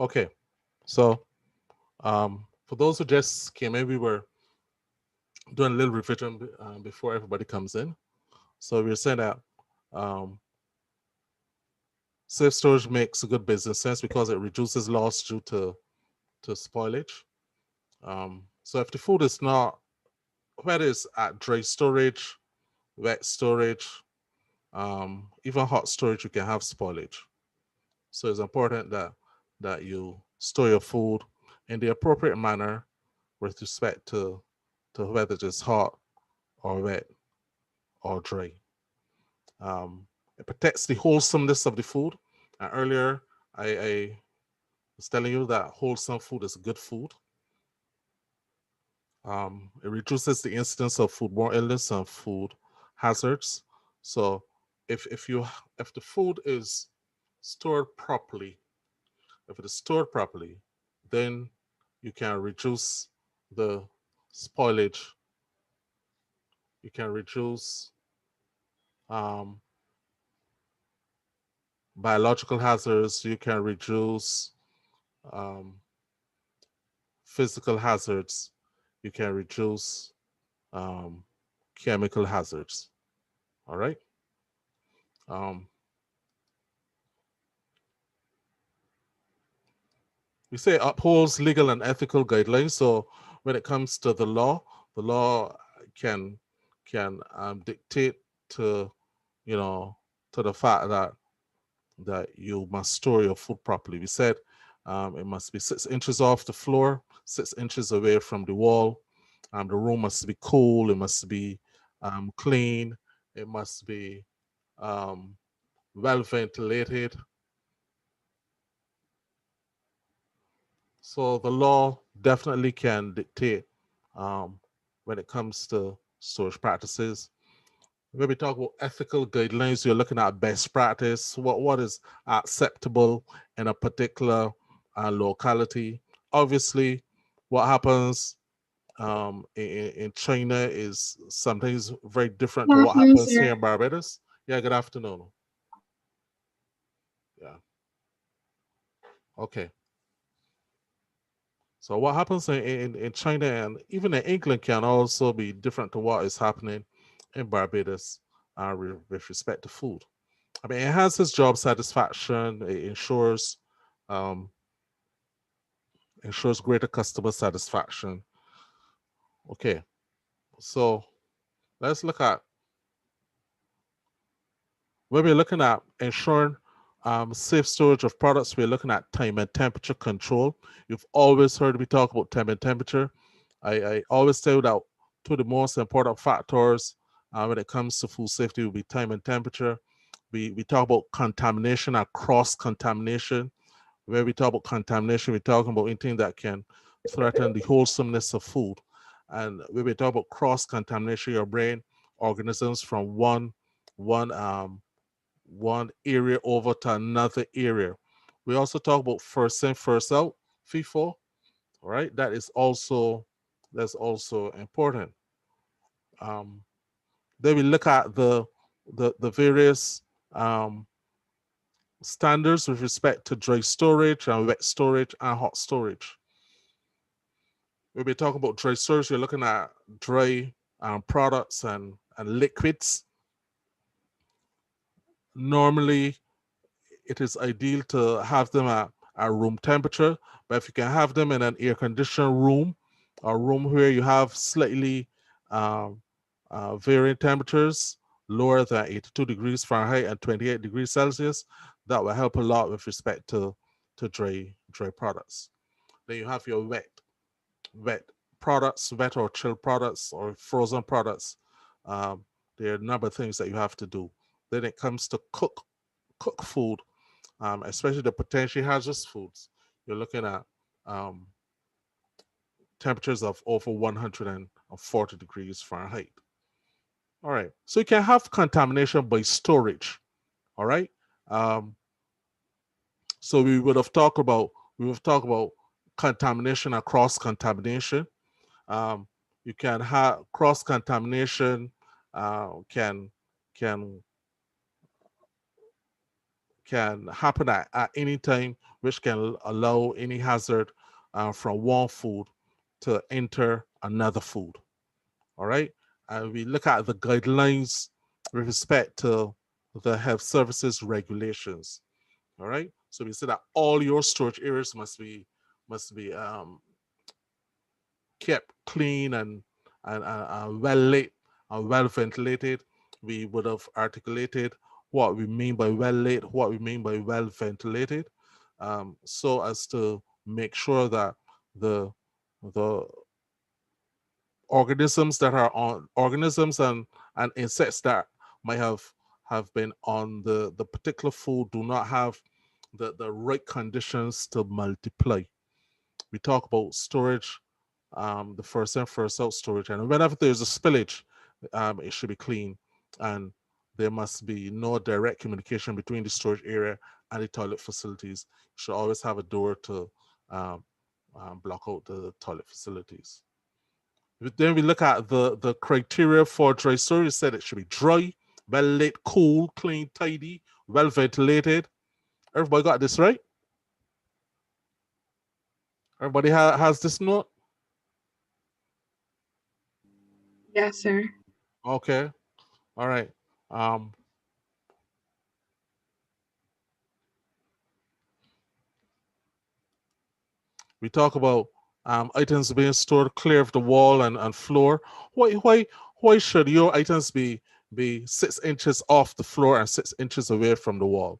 Okay, so for those who just came in, we were doing a little revision before everybody comes in. So we were saying that um, safe storage makes a good business sense because it reduces loss due to spoilage. So if the food is not, whether it's at dry storage, wet storage, even hot storage, you can have spoilage. So it's important that you store your food in the appropriate manner with respect to whether it's hot or wet or dry. It protects the wholesomeness of the food. And earlier, I was telling you that wholesome food is good food. It reduces the incidence of foodborne illness and food hazards. So if the food is stored properly, if it is stored properly, then you can reduce the spoilage. You can reduce um, biological hazards. You can reduce um, physical hazards. You can reduce um, chemical hazards. All right. Um, we say upholds legal and ethical guidelines. So when it comes to the law can dictate to you know to the fact that you must store your food properly. We said it must be 6 inches off the floor, 6 inches away from the wall. The room must be cool. It must be clean. It must be um, well ventilated. So the law definitely can dictate um, when it comes to storage practices. When we talk about ethical guidelines, you're looking at best practice. What is acceptable in a particular locality? Obviously, what happens in China is sometimes very different to Good what afternoon, happens sir. here in Barbados. Yeah. Good afternoon. Yeah. Okay. So what happens in China and even in England can also be different to what is happening in Barbados with respect to food. I mean, it enhances job satisfaction. It um, ensures greater customer satisfaction. Okay, so let's look at when we're looking at ensuring safe storage of products. We're looking at time and temperature control. You've always heard me talk about time and temperature. I always tell you that two of the most important factors when it comes to food safety will be time and temperature. We talk about contamination and cross contamination. When we talk about contamination, we're talking about anything that can threaten the wholesomeness of food. And when we talk about cross contamination, your brain organisms from one one area over to another area. We also talk about first in, first out, FIFO. All right, that's also important. Um, then we look at the various um, standards with respect to dry storage and wet storage and hot storage. We'll be talking about dry storage. You're looking at dry products and liquids. Normally, it is ideal to have them at room temperature, but if you can have them in an air conditioned room, a room where you have slightly um, varying temperatures lower than 82 degrees Fahrenheit and 28 degrees Celsius, that will help a lot with respect to dry products. Then you have your wet products, wet or chilled products or frozen products. Um, there are a number of things that you have to do. Then it comes to cook food, especially the potentially hazardous foods. You're looking at um, temperatures of over 140 degrees Fahrenheit. All right. So you can have contamination by storage. All right. Um, so we would have talked about contamination and cross contamination. Um, you can have cross contamination can can can happen at any time, which can allow any hazard from one food to enter another food. All right. And we look at the guidelines with respect to the health services regulations. All right. So we say that all your storage areas must be kept clean and well lit and well ventilated. We would have articulated what we mean by well lit, what we mean by well ventilated, so as to make sure that the the organisms and insects that might have been on the particular food do not have the right conditions to multiply. We talk about storage, the first in, first out storage. And whenever there's a spillage, it should be clean. And there must be no direct communication between the storage area and the toilet facilities. You should always have a door to um, block out the toilet facilities. Then we look at the criteria for dry storage. It said it should be dry, well lit, cool, clean, tidy, well ventilated. Everybody got this right? Everybody has this note? Yes, sir. Okay. All right. Um, we talk about items being stored clear of the wall and floor. Why should your items be 6 inches off the floor and 6 inches away from the wall?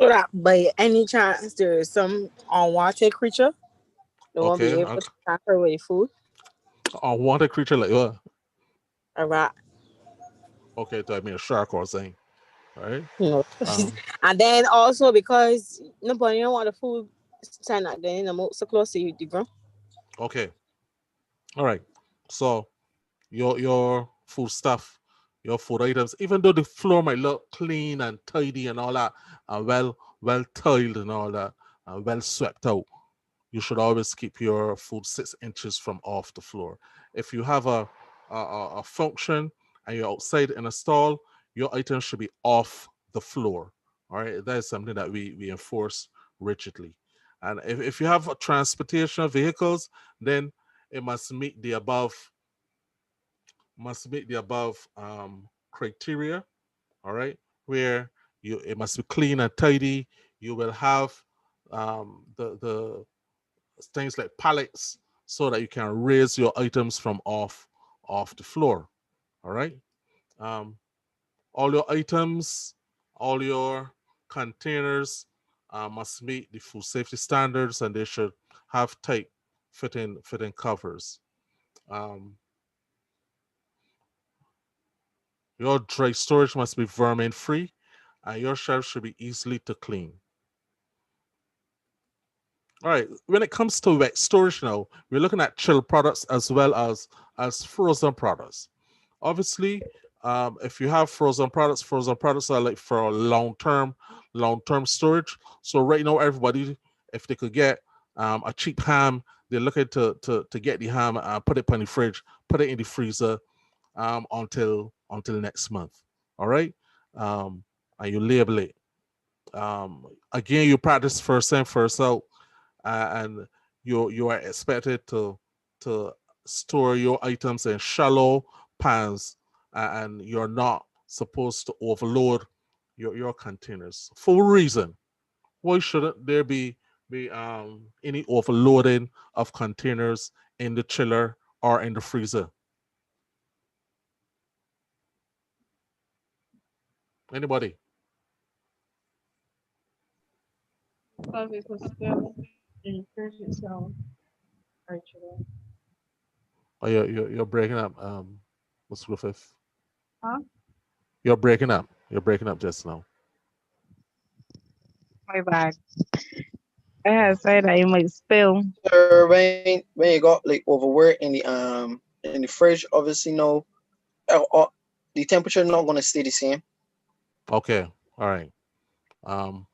So that by any chance there is some unwanted creature, they won't Okay. be able to tamper with the food. Unwanted creature like what? A rat. Okay, so I mean a shark or something. All right. No. Um, And then also because nobody don't want the food stand out there in the so close to the ground. okay. All right. So your food stuff, your food items, even though the floor might look clean and tidy and all that, and well tiled and all that, and well swept out, you should always keep your food 6 inches from off the floor. If you have a function and you're outside in a stall, your items should be off the floor. All right, that is something that we enforce rigidly. And if you have transportation vehicles, then it must meet the above criteria. All right, where it must be clean and tidy. You will have the things like pallets so that you can raise your items from off the floor. All right. Um, all your items, all your containers must meet the food safety standards, and they should have tight fitting covers. Um, your dry storage must be vermin free, and your shelves should be easily to clean. All right. When it comes to wet storage now, we're looking at chilled products as well as frozen products. Obviously, if you have frozen products are like for long term storage. So right now, everybody, if they could get a cheap ham, they're looking to get the ham, put it in the fridge, put it in the freezer until next month. All right, and you label it. Again, you practice first in, first out, and you are expected to store your items in shallow pans, and you're not supposed to overload your containers for a reason. Why shouldn't there be any overloading of containers in the chiller or in the freezer? Anybody? Because it was still encourage itself, actually. Oh, you're breaking up, Mr. Griffith. Huh? You're breaking up. You're breaking up just now. My bad. I had said that it might spill. Sir, when you got like overwork in the fridge, obviously no, the temperature not gonna stay the same. Okay. All right. Um,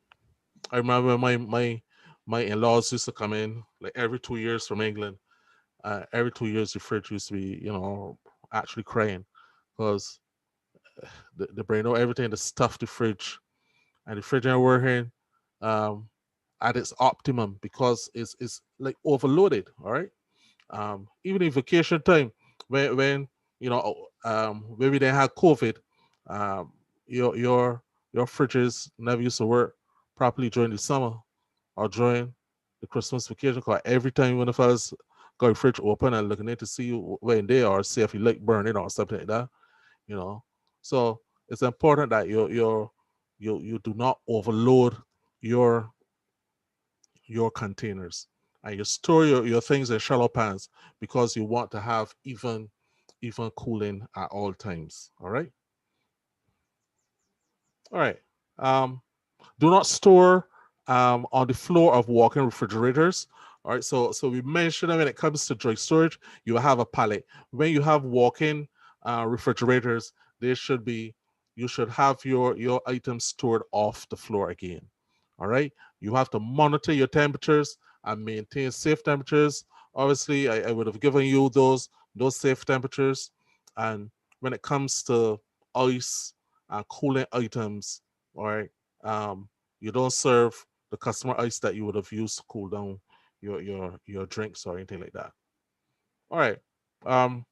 I remember my in-laws used to come in like every 2 years from England. Every 2 years, the fridge used to be, actually crying because they bring out everything to stuff the fridge, and the fridge ain't working um, at its optimum because it's like overloaded. All right. Even in vacation time, when maybe they had COVID, um, your your your fridges never used to work properly during the summer or during the Christmas vacation. Cause every time when the fellas got your fridge open and looking in to see you when there or see if you like burning or something like that, you know. So it's important that you do not overload your your containers and you store your things in shallow pans because you want to have even cooling at all times. All right. um do not store on the floor of walk-in refrigerators. All right, so we mentioned that when it comes to dry storage, you have a pallet. When you have walk-in refrigerators, there should be you should have your items stored off the floor again. All right, you have to monitor your temperatures and maintain safe temperatures. Obviously, I would have given you those safe temperatures. And when it comes to ice and cooling items, all right, um, you don't serve the customer ice that you would have used to cool down your drinks or anything like that. All right. Um,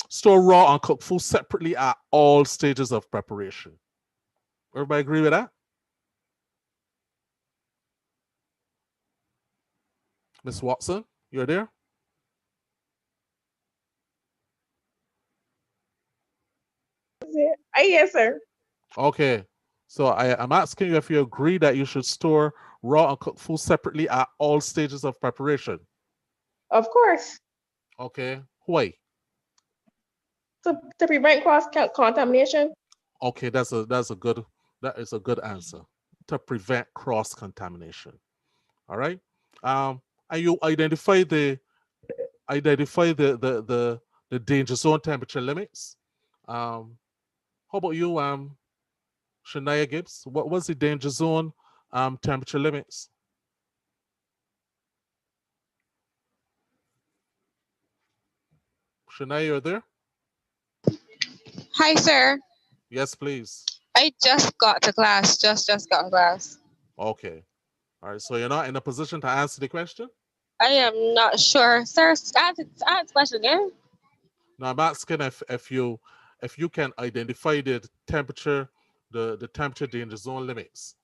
store raw and cooked food separately at all stages of preparation. Everybody agree with that? Miss Watson, you're there? Yes, sir. Okay. So I'm asking you if you agree that you should store raw and cooked food separately at all stages of preparation. Of course. Okay. Why? To prevent contamination. Okay, that is a good answer. To prevent cross contamination. All right. And you identify the danger zone temperature limits. How about you, Shania Gibbs? What was the danger zone temperature limits? Shania, you're there? Hi, sir. Yes, please. I just got to class. Just got to class. Okay. All right. So you're not in a position to answer the question? I am not sure, sir. Ask the question again. Now I'm asking if you can identify the temperature, the temperature danger zone limits.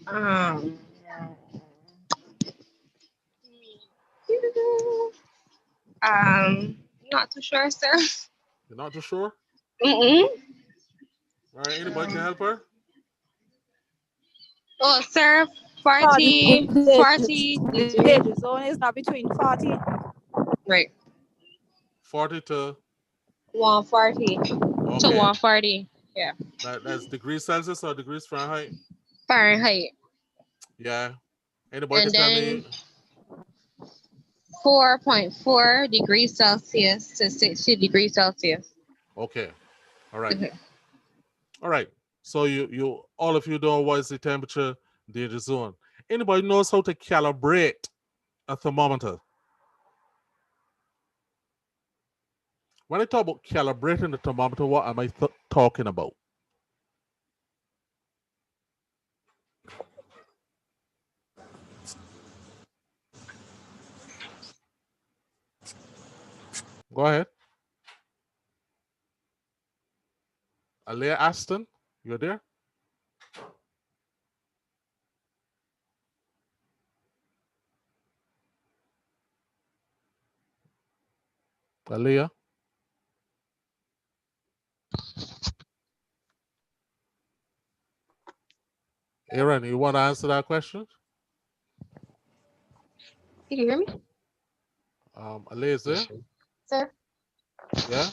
Um, not too sure, sir. You're not too sure? Mm-mm. All right, anybody can help her? Oh, sir, 40, 40, the 40 degree. danger zone is not between 40. Right. 40 to 140 to okay. 140. Yeah. That's degrees Celsius or degrees Fahrenheit? Fahrenheit. Yeah. Anybody can And tell me? then 4.4 degrees Celsius to 60 degrees Celsius. Okay. All right. Mhm. All right. So you all of you know what is the temperature danger zone. Anybody knows how to calibrate a thermometer? When I talk about calibrating the thermometer, what am I talking about? Go ahead. Alea Aston, you're there? Alea? Aaron, you want to answer that question? Can you hear me? Alea is there? Sir? Yeah?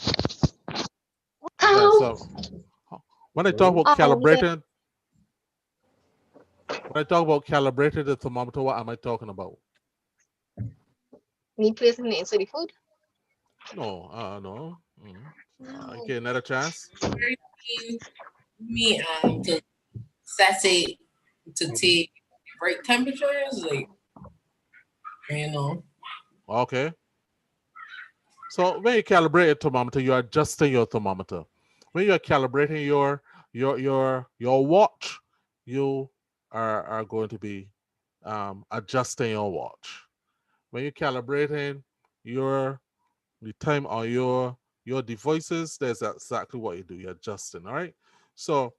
Yeah, Oh, so when I talk about yeah. calibrating, when I talk about calibrating the thermometer, what am I talking about? Need placing it inside the food? No, no. No. Okay, another chance. Me to sensate to take break temperatures, like you know. Okay. So when you calibrate a thermometer, you're adjusting your thermometer. When you're calibrating your watch, you are going to be adjusting your watch. When you're calibrating your the time on your devices, that's exactly what you do. You're adjusting, all right? So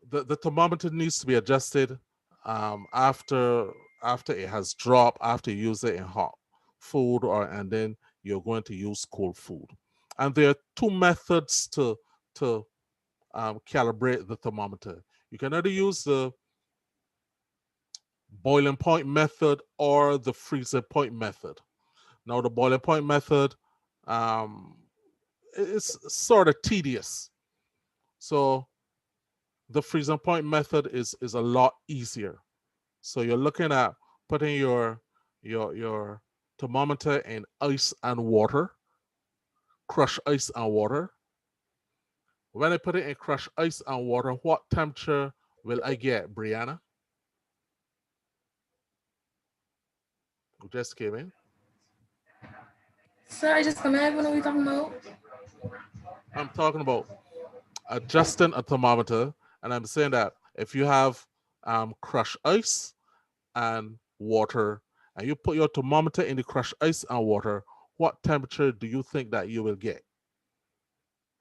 the thermometer needs to be adjusted after it has dropped, after you use it in hot food, or and then you're going to use cold food. And there are two methods to calibrate the thermometer. You can either use the boiling point method or the freezing point method. Now, the boiling point method um, is sort of tedious. So the freezing point method is a lot easier. So you're looking at putting your thermometer in ice and water, crushed ice and water. When I put it in crushed ice and water, what temperature will I get, Brianna? Who just came in? Sorry, just come back. What are we talking about? I'm talking about adjusting a thermometer, and I'm saying that if you have crushed ice and water, and you put your thermometer in the crushed ice and water, what temperature do you think that you will get?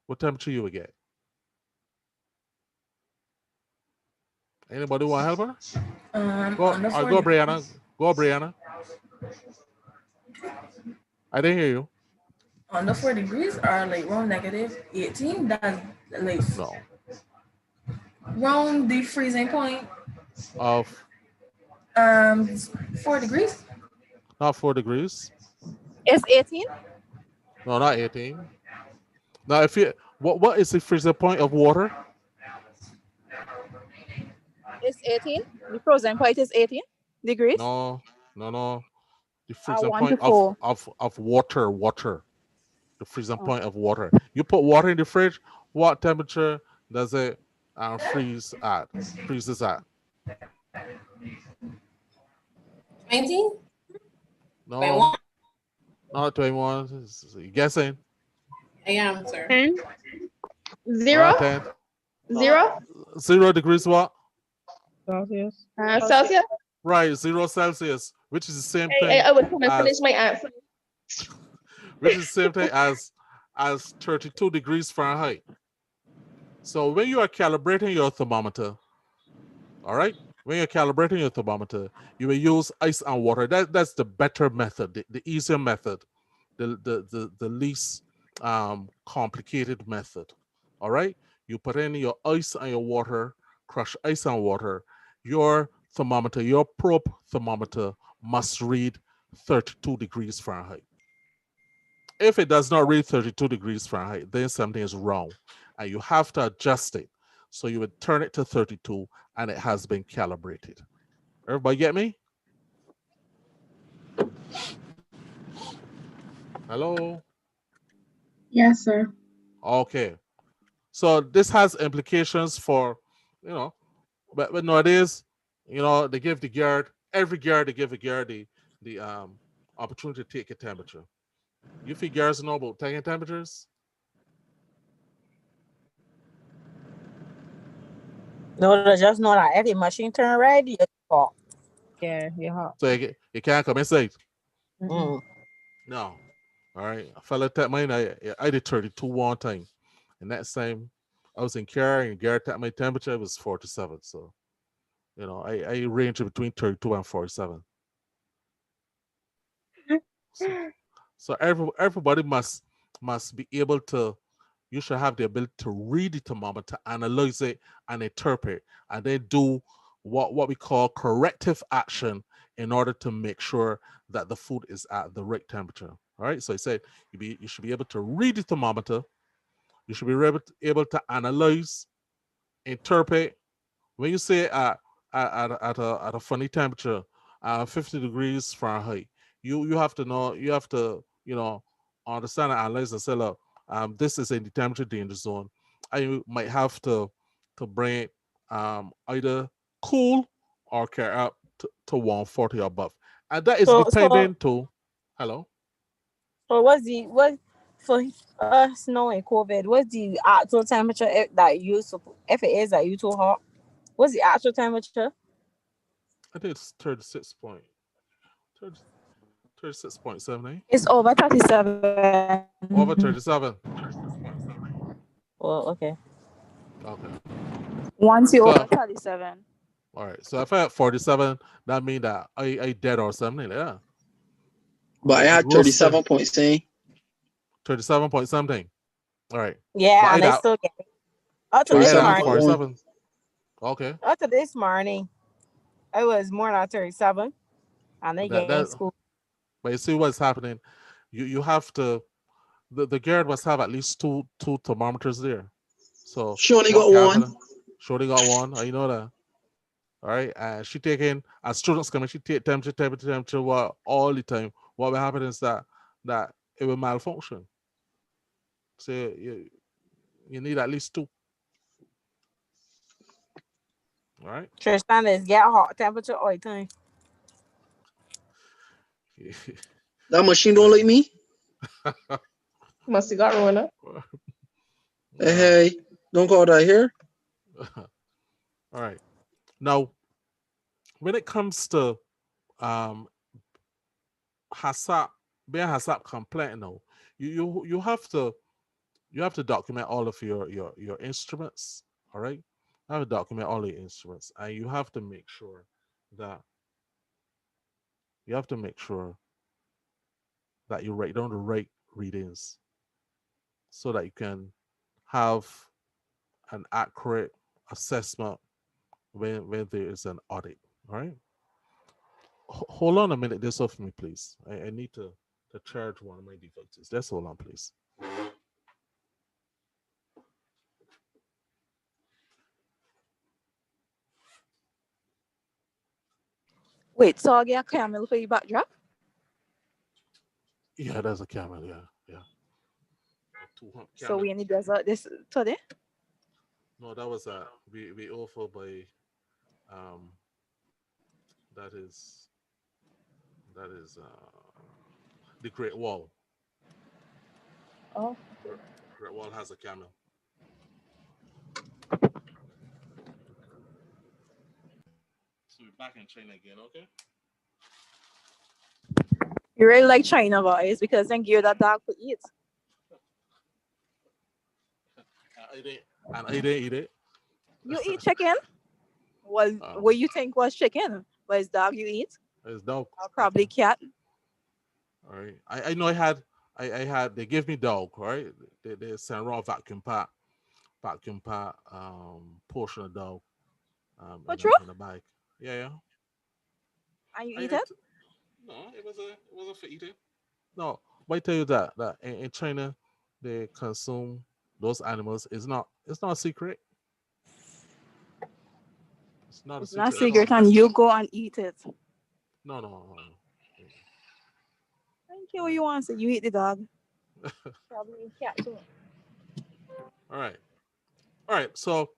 What temperature you will get? Anybody want to help her? Go, Under I'll go, 40. Brianna. Go, Brianna. I didn't hear you. Under 4 degrees are like around -18. That's like No. round the freezing point. Of 4 degrees. not 4 degrees. It's 18. No, not 18. Now, if you what is the freezing point of water? It's 18. The frozen point is 18 degrees. No, no. The freezing One point to four. of water. The freezing Oh. point of water. You put water in the fridge. What temperature does it freezes at? 20? No, not 21. You guessing? I am, sir. 10, All right, 0, 10. 0, 0 degrees what? Celsius. Celsius. Right, 0 Celsius, which is the same I thing would come and finish as my answer. which is the same thing as 32 degrees Fahrenheit. So when you are calibrating your thermometer, all right, when you're calibrating your thermometer, you will use ice and water. That's the better method, the easier method, the least complicated method. All right, you put in your ice and your water, crush ice and water. Your thermometer, your probe thermometer must read 32 degrees Fahrenheit. If it does not read 32 degrees Fahrenheit, then something is wrong and you have to adjust it. So you would turn it to 32 and it has been calibrated. Everybody get me? Hello? Yes, sir. Okay. So this has implications for, but nowadays, they give the guard, every guard, they give a guard the opportunity to take a temperature. You think guards know about taking temperatures? No, they just know that if the machine turn red, you talk. Yeah, hot. So you can't come inside. Mm. No. All right. A fella tapped mine. I did 32 one time. And that time I was in care and Garrett tapped my temperature. It was 47. So, I range between 32 and 47. So everybody must be able to, you should have the ability to read the thermometer, analyze it, and interpret, and then do what we call corrective action in order to make sure that the food is at the right temperature. All right. So I said you should be able to read the thermometer, you should be able to analyze, interpret. When you say at a funny temperature, 50 degrees Fahrenheit, you have to know, you have to, understand and analyze and say, look, this is in the temperature danger zone. And you might have to bring it either cool or carry up to 140 or above. And that is So dependent to, hello? so what's the what for us knowing COVID, what's the actual temperature that if it is that you too hot? What's the actual temperature? I think it's 30, 36.7, eh? It's over 37. Over 37. Well, okay. Okay. Once you over So, 37. all right. So if I had 47, that mean that I dead or something like that. But I I had roasted 37 point saying. 37 point something. All right. But Yeah, I and I that still get it. Up to but I this that have morning, 37.1. 47. Okay. up to this morning, I was more than 37, and I get in That school. but you see what's happening. You have to the girl must have at least two thermometers there. So She only what got can one. happen? Shorty got one. I know that. All right. And she taking as students coming, she take temperature what all the time. What will happen is that it will malfunction. So you need at least two. All right. Tristan is get hot temperature all the time. That machine don't Right. like me. Must have got Rona. Hey, uh, hey, don't call that here. all right. Now, when it comes to um HACCP, being HACCP compliant now, you have to document all of your instruments. All right. You have to document all your instruments, and that you have to make sure that you write down the right readings so that you can have an accurate assessment when there is an audit. All right. Hold on a minute. This off me, please. I need to charge one of my devices. Just hold on, please. Wait, so I get a camel for your backdrop? Yeah, there's a camel. Yeah, yeah. A two-hump So camel. we in the desert this today? No, that was we offer by um that is the Great Wall. Oh. Great Wall has a camel. So we're back in China again, okay? You really like China boys because then give that dog to eat. I didn't and I didn't eat it. You eat chicken? Was what um, you think was chicken? Was dog you eat? it's dog. Or probably cat. All right. I know I had they gave me dog, all right? They sent raw vacuum pack portion of dog For true? in a bag. Yeah, yeah. And you I eat it? no, it wasn't for eating. No, but I tell you that in China they consume those animals. It's not a secret. It's not a It's not secret at all. secret and you go and eat it. No, no, no, no. Thank you. All What right. you want? So you eat the dog. Probably eat cat too. All right. All right. So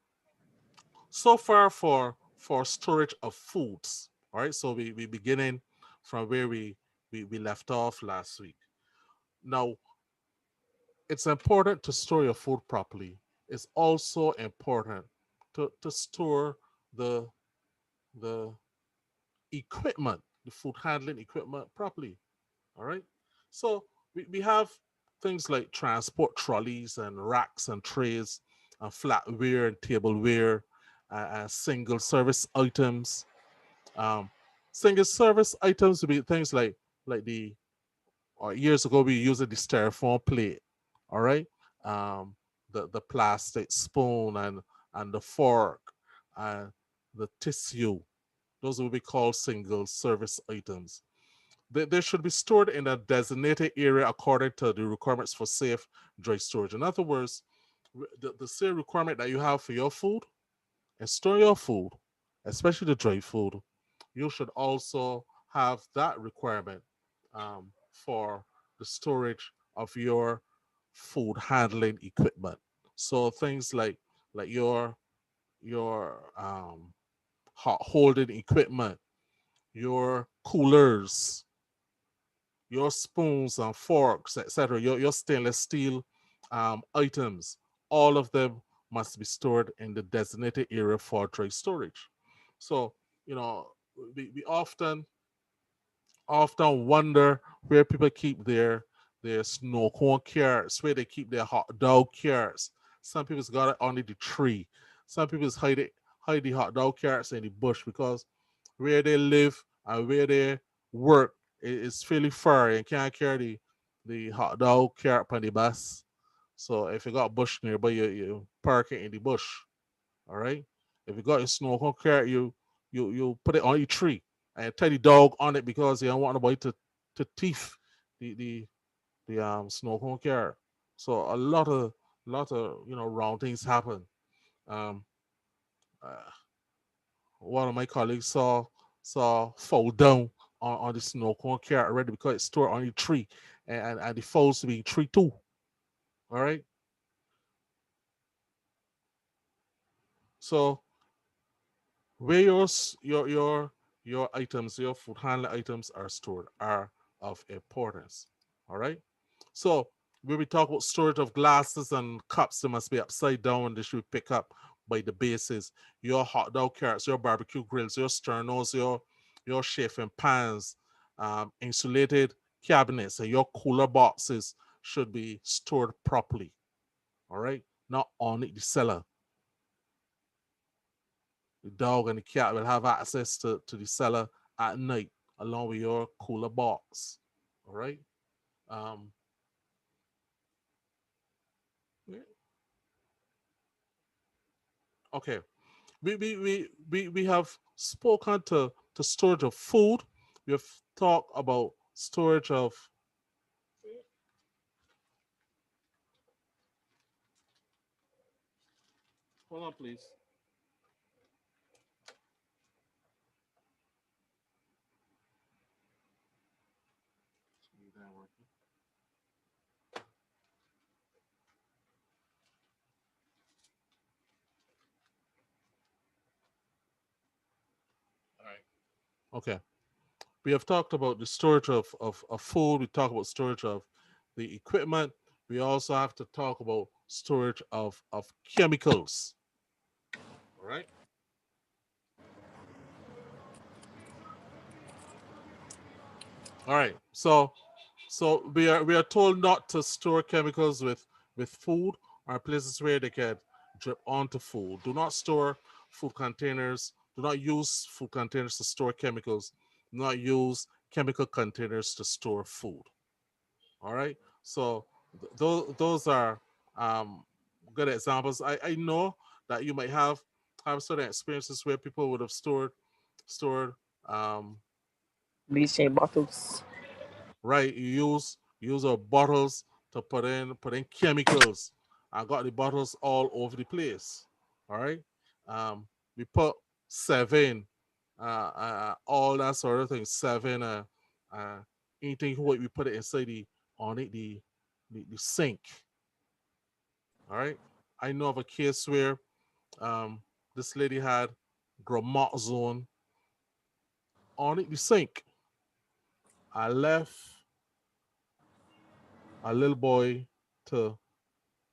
far for storage of foods. All right. So we beginning from where we left off last week. Now it's important to store your food properly. It's also important to store the the equipment, the food handling equipment properly. All right. So we have things like transport trolleys and racks and trays and flatware and tableware and single service items. Um, Single service items would be things like the or years ago we used the styrofoam plate. All right. The plastic spoon and the fork and the tissue. Those will be called single service items. They should be stored in a designated area according to the requirements for safe dry storage. In other words, the same requirement that you have for your food and store your food, especially the dry food, you should also have that requirement for the storage of your food handling equipment. So things like your hot holding equipment, your coolers, your spoons and forks, etc., your stainless steel items, all of them must be stored in the designated area for dry storage. So, you know, we often wonder where people keep their snow cone carrots, where they keep their hot dog carrots. Some people's got it under the tree. Some people's hide the hot dog carrots in the bush because where they live and where they work is fairly far and can't carry the hot dog carrot on the bus. So if you got a bush nearby, you park it in the bush. All right. If you got your snow cone carrot, you put it on your tree and tie the dog on it because you don't want nobody to thief the snow cone carrot. So a lot of wrong things happen. Um, uh, One of my colleagues saw fall down on the snow cone carrot already because it's stored on the tree, and the falls to be tree too. All right. So where your items, your food handling items are stored are of importance. All right. So when we talk about storage of glasses and cups, they must be upside down. They should pick up by the bases. Your hot dog carrots, your barbecue grills, your sternos, your chafing pans, insulated cabinets, and your cooler boxes should be stored properly. All right, not on the cellar. The dog and the cat will have access to the cellar at night along with your cooler box. All right. Um, yeah, okay. We have spoken to storage of food. We have talked about storage of. Hold on, please. All right. Okay. We have talked about the storage of food. We talk about storage of the equipment. We also have to talk about storage of chemicals. All right. All right. So we are told not to store chemicals with food or places where they can drip onto food. Do not store food containers. Do not use food containers to store chemicals. Do not use chemical containers to store food. All right. So those are um, good examples. I know that you might have certain experiences where people would have stored um, Bleaching bottles. right? You use our bottles to put in chemicals. I got the bottles all over the place. All right. Um, we put seven, all that sort of thing. Seven, uh, anything what we put it inside the sink. All right. I know of a case where um this lady had gramoxone on it the sink. I left a little boy to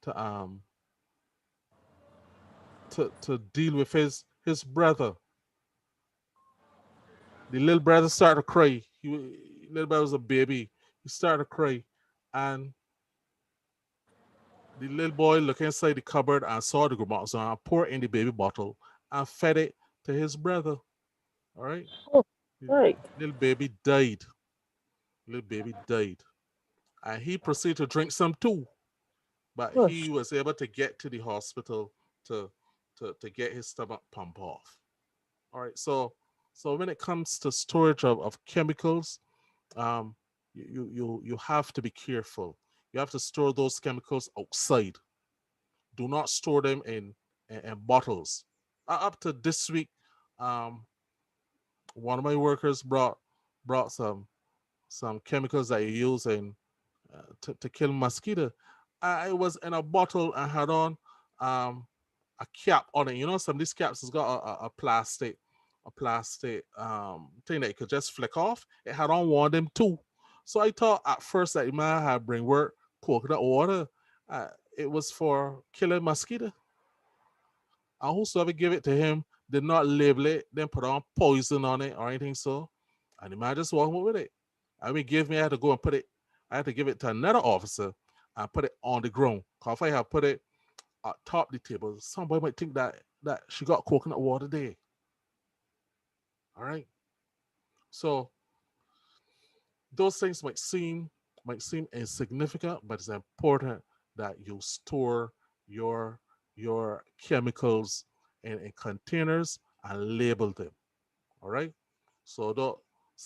to um to deal with his brother. The little brother started to cry. Little brother was a baby. He started to cry, and the little boy looked inside the cupboard and saw the grandma and poured in the baby bottle and fed it to his brother. All right, Oh, the right. little baby died. Little baby died, and he proceeded to drink some too. But he Gosh. was able to get to the hospital to to get his stomach pump off. All right. So when it comes to storage of chemicals, um, you have to be careful. You have to store those chemicals outside. Do not store them in bottles. Up to this week, um, one of my workers brought some chemicals that you use to kill mosquito. I was in a bottle and had on um, a cap on it. You know, some of these caps has got a plastic thing that you could just flick off. It had on one of them too. So I thought at first that the man had bring work coconut water. It was for killing mosquito. And whosoever give it to him did not label it, then put on poison on it or anything so. And the man just walked with it. I mean, give me, I had to go and put it, I had to give it to another officer and put it on the ground. Because if I had put it atop the table, somebody might think that she got coconut water there. All right. So those things might seem insignificant, but it's important that you store your chemicals in containers and label them. All right. So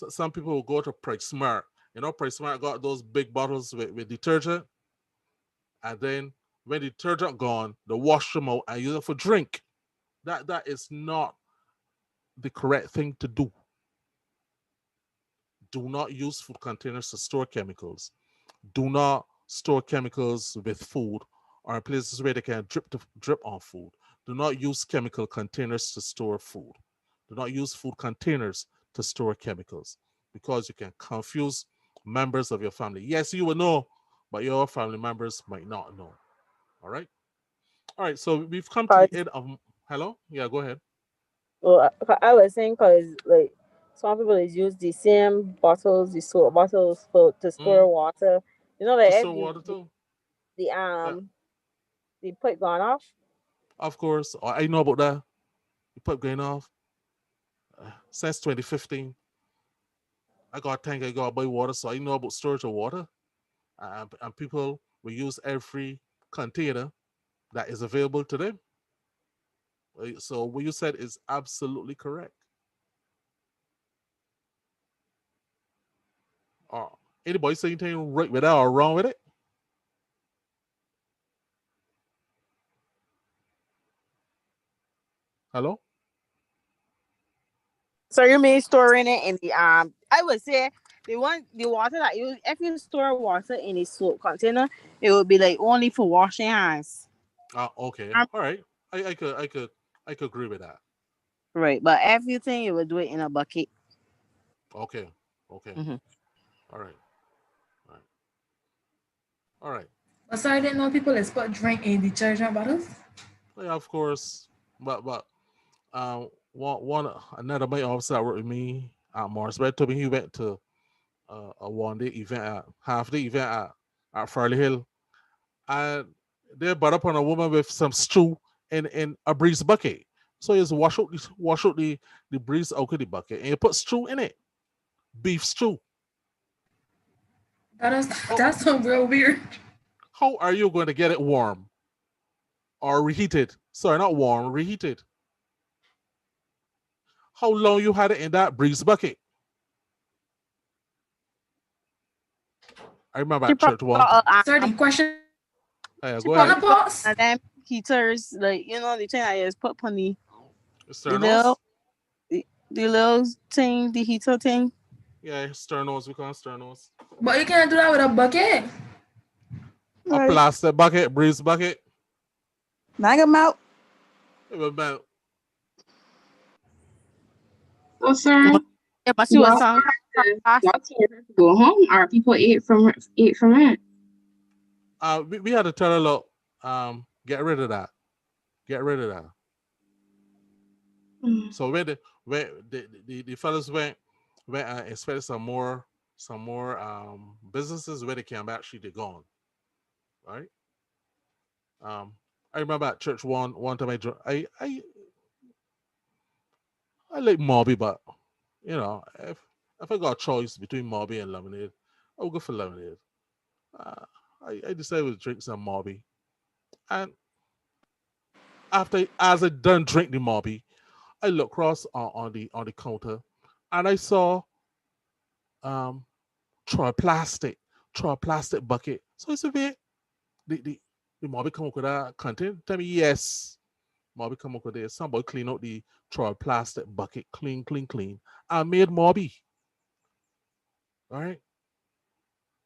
some people will go to Price Smart. You know, Price Smart got those big bottles with detergent, and then when the detergent gone, they wash them out and use it for drink. That is not the correct thing to do. Do not use food containers to store chemicals. Do not store chemicals with food or in places where they can drip on food. Do not use chemical containers to store food. Do not use food containers to store chemicals because you can confuse members of your family. Yes, you will know, but your family members might not know. All right. All right. So we've come to the Cause, end of. Hello. Yeah. Go ahead. well, I was saying because like some people is use the same bottles, the soap bottles for to Mm, store water. You know, like to if store water too. the Yeah. the pipe gone off. Of course. I know about that. You put going off since 2015. I got a tank. I got to buy water, so I know about storage of water. And people will use every container that is available to them. So what you said is absolutely correct. Uh, Anybody say anything right with that or wrong with it? Hello? So you mean storing it in the I would say the water that you if you store water in a soap container, it would be like only for washing hands. Okay. Um, All right. I could agree with that. right, but everything you would do it in a bucket. Okay. Okay. Hmm. All right. All right. All right. But so I didn't know people is put drink in detergent bottles. Yeah, of course. But one another mate officer that worked with me at Mars, but told me he went to a 1 day event at half day event at Farley Hill, and they brought up on a woman with some stew in a breeze bucket. So you just wash out the breeze out of the bucket and you put stew in it. Beef stew. That is How that's so real weird. how are you going to get it warm or reheated? Sorry, not warm, reheated. How long you had it in that breeze bucket? I remember She at probably church one time. got a Sorry, question she Go ahead. probably got menopause. one of them heaters, like you know the thing I just put on the Sternos? the little thing, the heater thing. Yeah, sternos. We call it sternos. But you can't do that with a bucket. A Right. plastic bucket, breeze bucket. Knock him out. It was about So, sir, Yeah, but she y'all was told talking y'all plastic. told her to go home, or people ate from it. we had to tell her, look, get rid of that. Get rid of that. Mm. So when the fellas went inspected some more businesses where they came back, she did gone. Right? Um I remember at church one time I like Mobby, but if I got a choice between Mobby and lemonade, I would go for lemonade. Uh, I decided to drink some Mobby. And as I done drink the Mobby, I looked across on the counter and I saw um try plastic bucket. So I said, wait, the Mobby come up with that content? Tell me yes. Mobby come up with this. Somebody clean out the try plastic bucket, clean, clean, clean. I made Mobby. All right.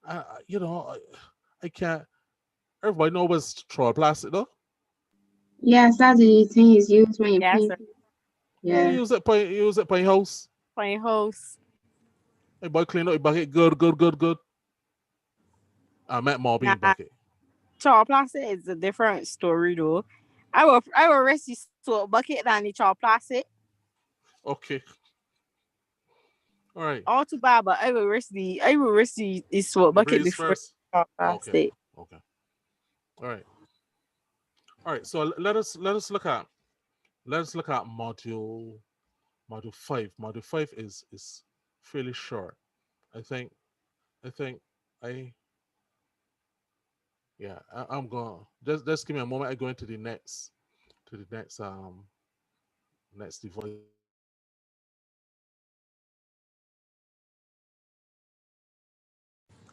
I can't. Everybody knows what's try plastic though. Yes, that's the thing is used when you Yes, paint. sir. Yeah, Yeah. use it by house. Playing host. Hey, boy, clean up your bucket. Good, good, good, good. I meant mopping Nah, bucket. chop plastic is a different story though. I will risk the soap bucket than the chop plastic. Okay. All right. All too bad, but I will risk the soap The bucket breeze before first. chop Okay. plastic. Okay. All right. All right. So let us look at module 5. Module 5 is fairly short. I think I think I yeah, I'm going just give me a moment. I go into the next device.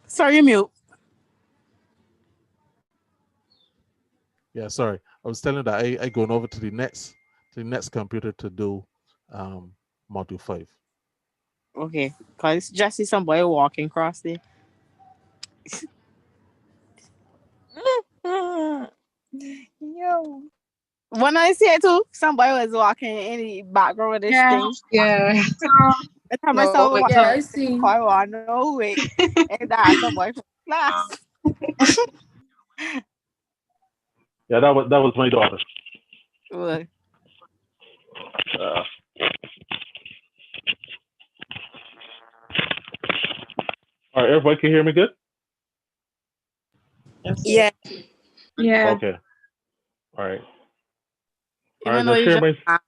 Sorry, mute. Yeah, sorry. I was telling that I going over to the next computer to do um module 5. Okay, cause just see some boy walking across there. Yo. When I see it too, somebody was walking in the background with this Yeah. thing. Yeah. I tell No, myself it's Yeah, walking I in the see. car, I know it. And that's some boy from class. Yeah, that was my daughter. Well, Uh, all right, everybody can hear me good? Yes, sir. yeah, yeah. Okay. All right. All right, even though let's you share just my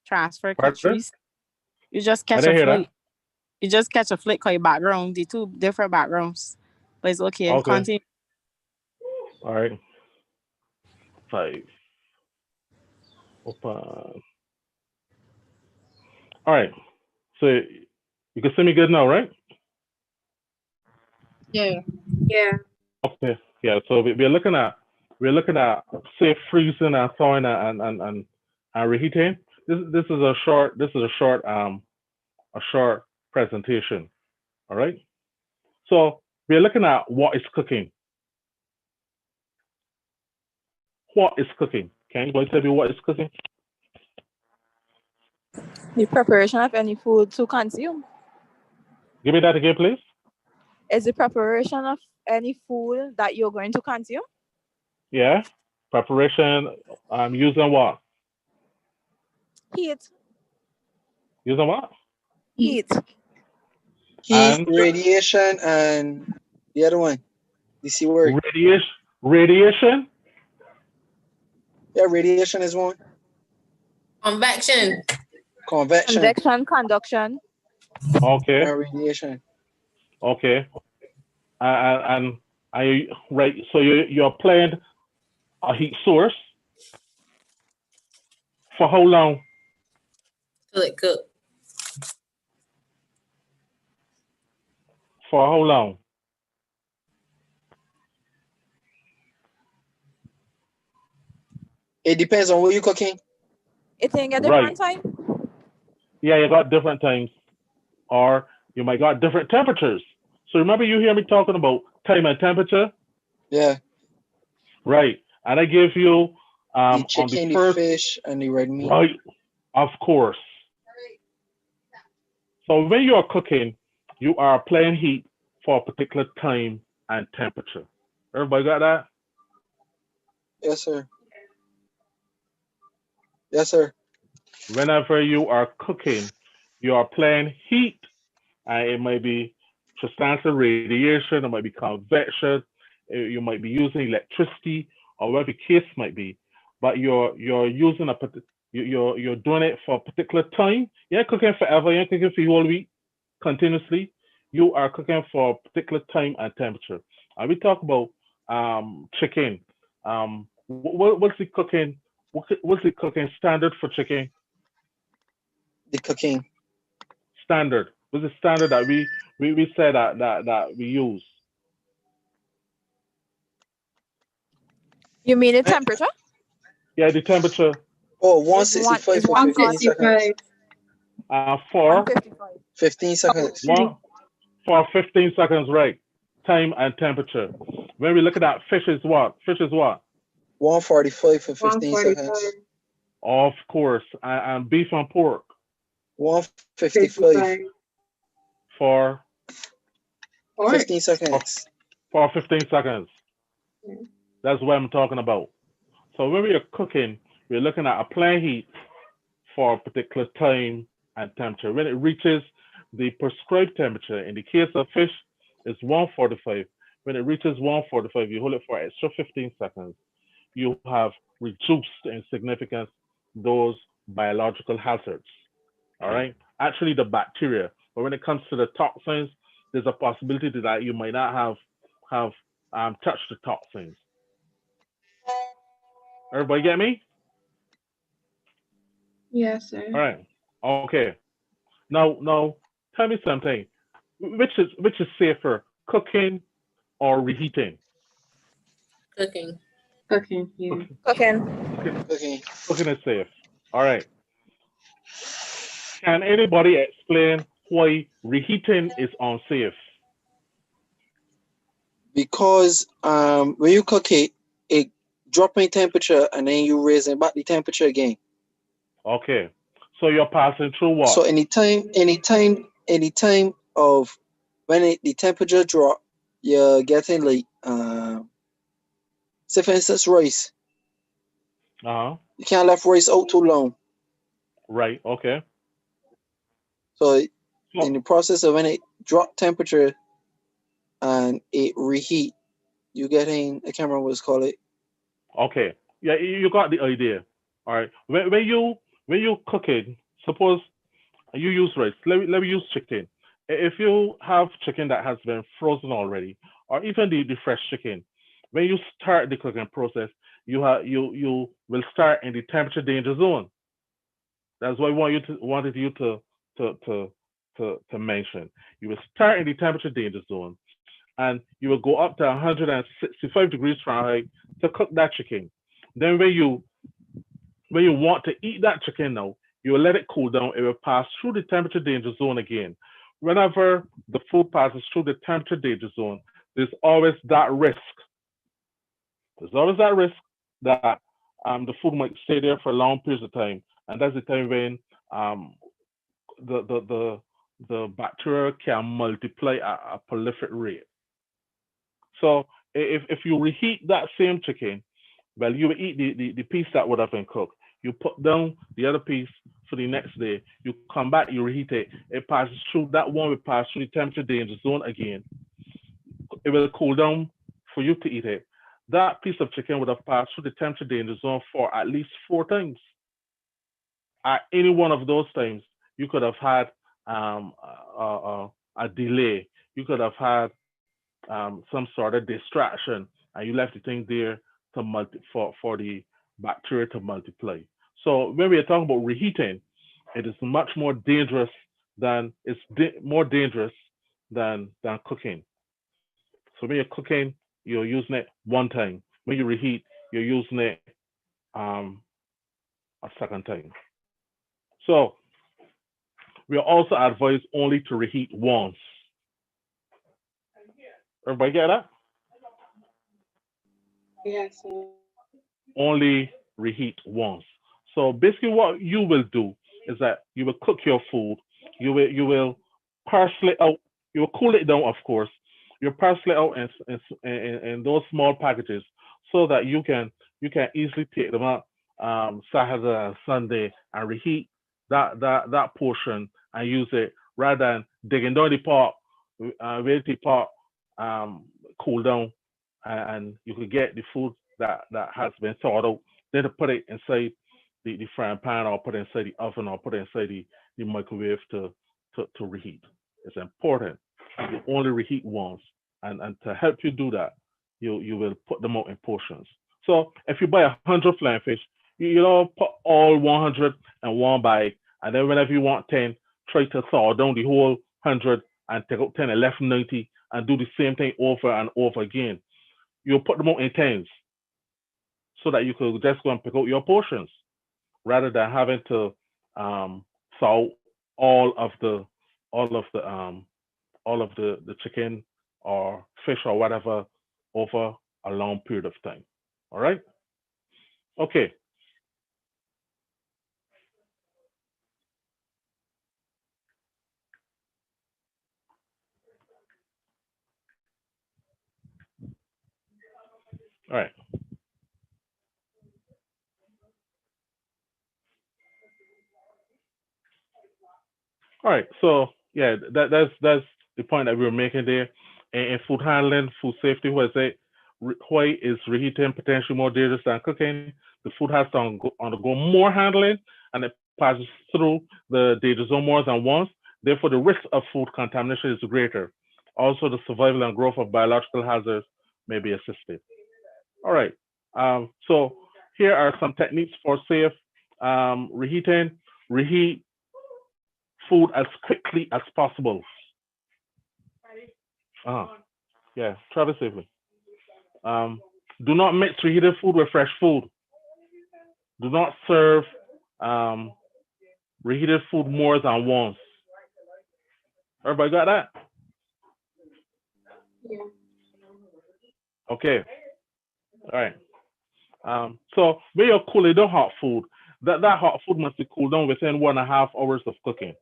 transfer partner. countries, you just I catch a didn't hear that. flight. You just catch a flick called your background, the two different backgrounds. But it's okay. Okay. Continue. All right. 5. Open. All right. So you can see me good now, right? Yeah. Yeah. Okay. Yeah. So we're looking at safe freezing and thawing and reheating. This is a short presentation. All right. So we're looking at what is cooking. What is cooking? Can anybody tell me what is cooking? The preparation of any food to consume. Give me that again, please. Is the preparation of any food that you're going to consume? Yeah. Preparation. Using what? Heat. Using what? Heat. Heat. Heat, And radiation, and the other one. The C word. radiation. Radiation. Yeah, radiation is one. Convection. Convection Convection, conduction. Okay. and radiation. Okay. And I right. So you're applying a heat source for how long? Till it cook. For how long? It depends on what you're cooking. It ain't a Right. different time. Yeah, you got different times, or you might got different temperatures. So remember, you hear me talking about time and temperature, Yeah, right? And I give you the on the chicken, the first, fish, and the red meat. right, of course. So when you are cooking, you are applying heat for a particular time and temperature. Everybody got that? Yes, sir. Yes, sir. Whenever you are cooking, you are applying heat, and it might be substantial radiation, it might be convection, you might be using electricity, or whatever the case might be. But you're using you're doing it for a particular time. You're not cooking forever. You're not cooking for the whole week continuously. You are cooking for a particular time and temperature. And we talk about chicken. What's the cooking? What's the cooking standard for chicken? The cooking. Standard. What's the standard that we say that we use? You mean the Eh, temperature? Yeah, the temperature Oh, Is 165 for one 15 got seconds. 155. for 155. 15 seconds. one for 15 seconds, right? Time and temperature. When we look at that, fish is what? Fish is what? 145 for 15 145. seconds. Of course, and beef and pork 155 55. for Pork. 15 seconds. for 15 seconds. Yeah. That's what I'm talking about. So when we are cooking, we're looking at applying heat for a particular time and temperature. When it reaches the prescribed temperature, in the case of fish, it's 145. When it reaches 145, you hold it for extra 15 seconds. You have reduced in significance those biological hazards. All right. Actually, the bacteria. But when it comes to the toxins, there's a possibility that you might not have touched the toxins. Everybody get me? Yes, All sir. right. Okay. Now, tell me something. Which is safer, cooking or reheating? Cooking. Cooking. Yeah. Cooking, Cooking. cooking, Okay. cooking is safe. All right. Can anybody explain why reheating is unsafe? Because when you cook it, it dropping temperature and then you raising back the temperature again. Okay. So you're passing through So what? anytime of when the temperature drop, you're getting like say for instance rice. Uh-huh. You can't left rice out too long. Right. Okay. So in So the process of when it drop temperature and it reheat, you getting I can't remember what it's called it. okay. Yeah, you got the idea. All right. When you cook it, suppose you use rice. Let me use chicken. If you have chicken that has been frozen already, or even the fresh chicken, when you start the cooking process, you will start in the temperature danger zone. That's what I wanted you to mention. You will start in the temperature danger zone, and you will go up to 165 degrees Fahrenheit to cook that chicken. Then when you want to eat that chicken now, you will let it cool down. It will pass through the temperature danger zone again. Whenever the food passes through the temperature danger zone, there's always that risk. There's always that risk that the food might stay there for long periods of time, and that's the time when um, the, the the the bacteria can multiply at a prolific rate. So if you reheat that same chicken, well, you will eat the piece that would have been cooked. You put down the other piece for the next day. You come back, you reheat it. It passes through, that one will pass through the temperature danger zone again. It will cool down for you to eat it. That piece of chicken would have passed through the temperature danger zone for at least 4 times. At any one of those times, you could have had a delay. You could have had some sort of distraction, and you left the thing there for the bacteria to multiply. So when we are talking about reheating, it is much more dangerous more dangerous than cooking. So when you're cooking, you're using it one time. When you reheat, you're using it um, a second time. So we are also advised only to reheat once. Everybody get that? Yes, sir. Only reheat once. So basically, what you will do is that you will cook your food. You will parcel it out. You will cool it down, of course. You parcel it out in those small packages so that you can easily take them out Saturday and Sunday and reheat that portion and use it rather than digging down the pot, wait the pot um, cool down, and you could get the food that has been thawed out. Then to put it inside the frying pan or put it inside the oven or put it inside the microwave to reheat. It's important. You only reheat once. And to help you do that, you will put them out in portions. So if you buy 100 flying fish, you don't put all 100 in one bag. And then whenever you want 10, try to thaw down the whole 100 and take out 10 and left 90 and do the same thing over and over again. You'll put them out in tens so that you could just go and pick out your portions rather than having to salt all of the all of the all of the chicken or fish or whatever over a long period of time. All right. Okay. All right. So yeah, that's the point that we were making there. In food handling, food safety, where is it? Why is reheating potentially more dangerous than cooking? The food has to undergo more handling, and it passes through the danger zone more than once. Therefore, the risk of food contamination is greater. Also, the survival and growth of biological hazards may be assisted. All right. So here are some techniques for safe reheating. Reheat food as quickly as possible. Uh, yeah, travel safely. Um, do not mix reheated food with fresh food. Do not serve um, reheated food more than once. Everybody got that? Yeah. Okay. All right. So when you're cooling down hot food, that hot food must be cooled down within 1.5 hours of cooking.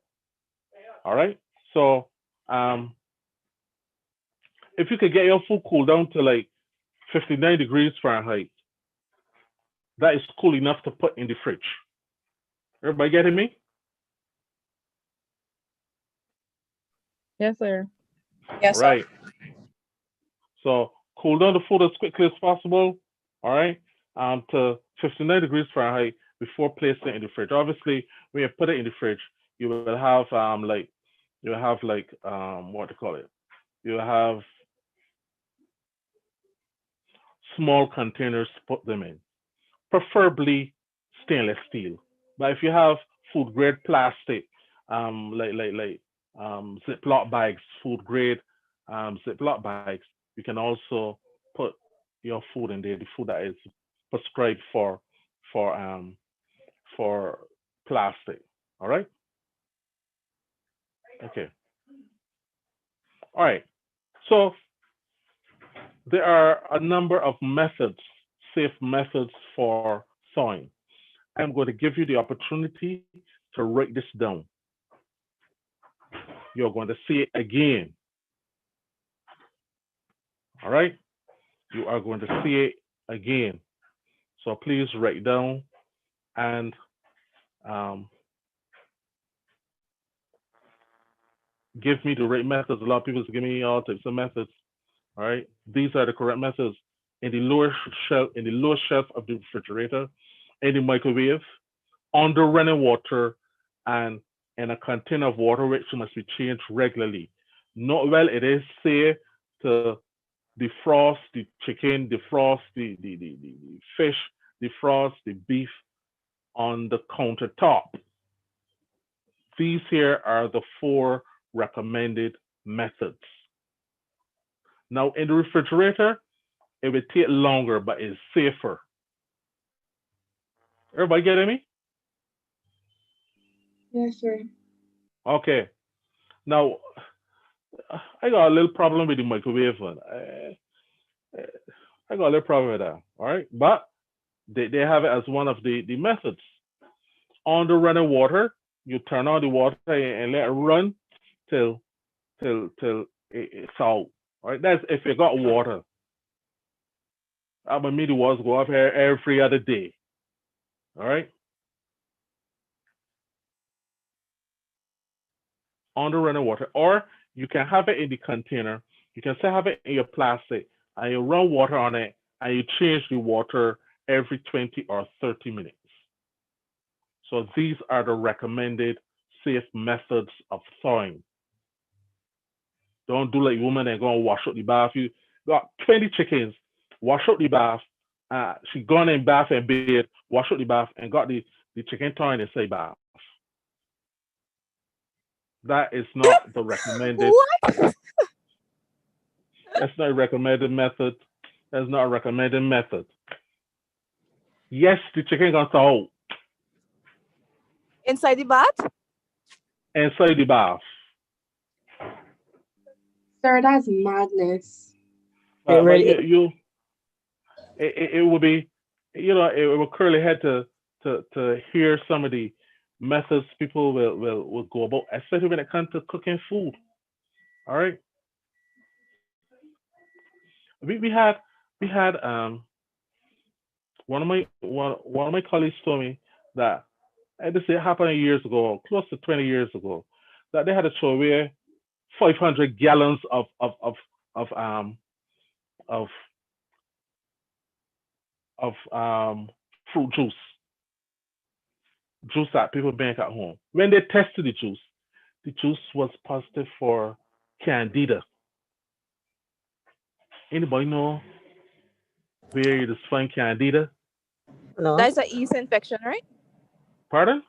All right. So um, if you could get your food cooled down to like 59 degrees Fahrenheit, that is cool enough to put in the fridge. Everybody getting me? Yes, sir. Yes, sir. Right. So cool down the food as quickly as possible. All right. To 59 degrees Fahrenheit before placing it in the fridge. Obviously, when you put it in the fridge, you will have what to call it? You have small containers to put them in, preferably stainless steel. But if you have food grade plastic, Ziploc bags, food grade Ziploc bags, you can also put your food in there, the food that is prescribed for um for plastic. All right. Okay. All right. So there are a number of methods, safe methods for thawing. I'm going to give you the opportunity to write this down. You're going to see it again. All right? You are going to see it again. So please write down and um, give me the right methods. A lot of people give me all types of methods. All right? These are the correct methods. In the lower shelf of the refrigerator, in the microwave, under running water, and in a container of water which must be changed regularly. Not well, it is safe to defrost the chicken, defrost the fish, defrost the beef on the countertop. These here are the 4 recommended methods. Now, in the refrigerator, it will take longer, but it's safer. Everybody getting me? Yes, sir. Okay. Now, I got a little problem with the microwave one. I got a little problem with that. All right. But they have it as one of the methods. On the running water, you turn on the water and let it run till it's out. All right. That's if you got water. I mean, the waters go up here every other day. All right. On the running water, or you can have it in the container. You can still have it in your plastic, and you run water on it, and you change the water every 20 or 30 minutes. So these are the recommended safe methods of thawing. Don't do like woman and go and wash out the bath. You got 20 chickens, wash out the bath. She gone in bath and bed, wash out the bath, and got the chicken thawing and say bath. That is not the recommended. What? That's not a recommended method. That's not a recommended method. Yes, the chicken got thaw Inside the bath? inside the bath. Sir, that's madness. It But really it would be, it would curly head to hear some of the methods people will go about, especially when it comes to cooking food. All right, we had one of my colleagues told me that, and this happened years ago, close to 20 years ago, that they had to throw away 500 gallons of of fruit juice that people make at home. When they tested the juice was positive for candida. Anybody know where you just find candida? No. That's a yeast infection, right? Pardon?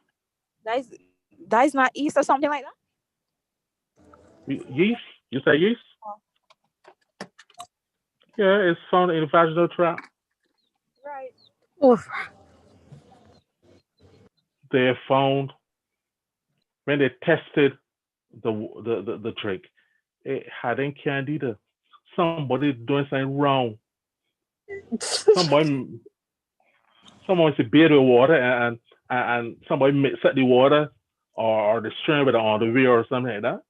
That is not yeast or something like that. Yeast? You say yeast? Oh, Yeah, it's found in the vaginal tract. right. Oof. They found when they tested the drink, it hadn't candida. Somebody doing something wrong. Somebody someone should beer with water and somebody mix up the water or the strain with it on the wheel or something like that.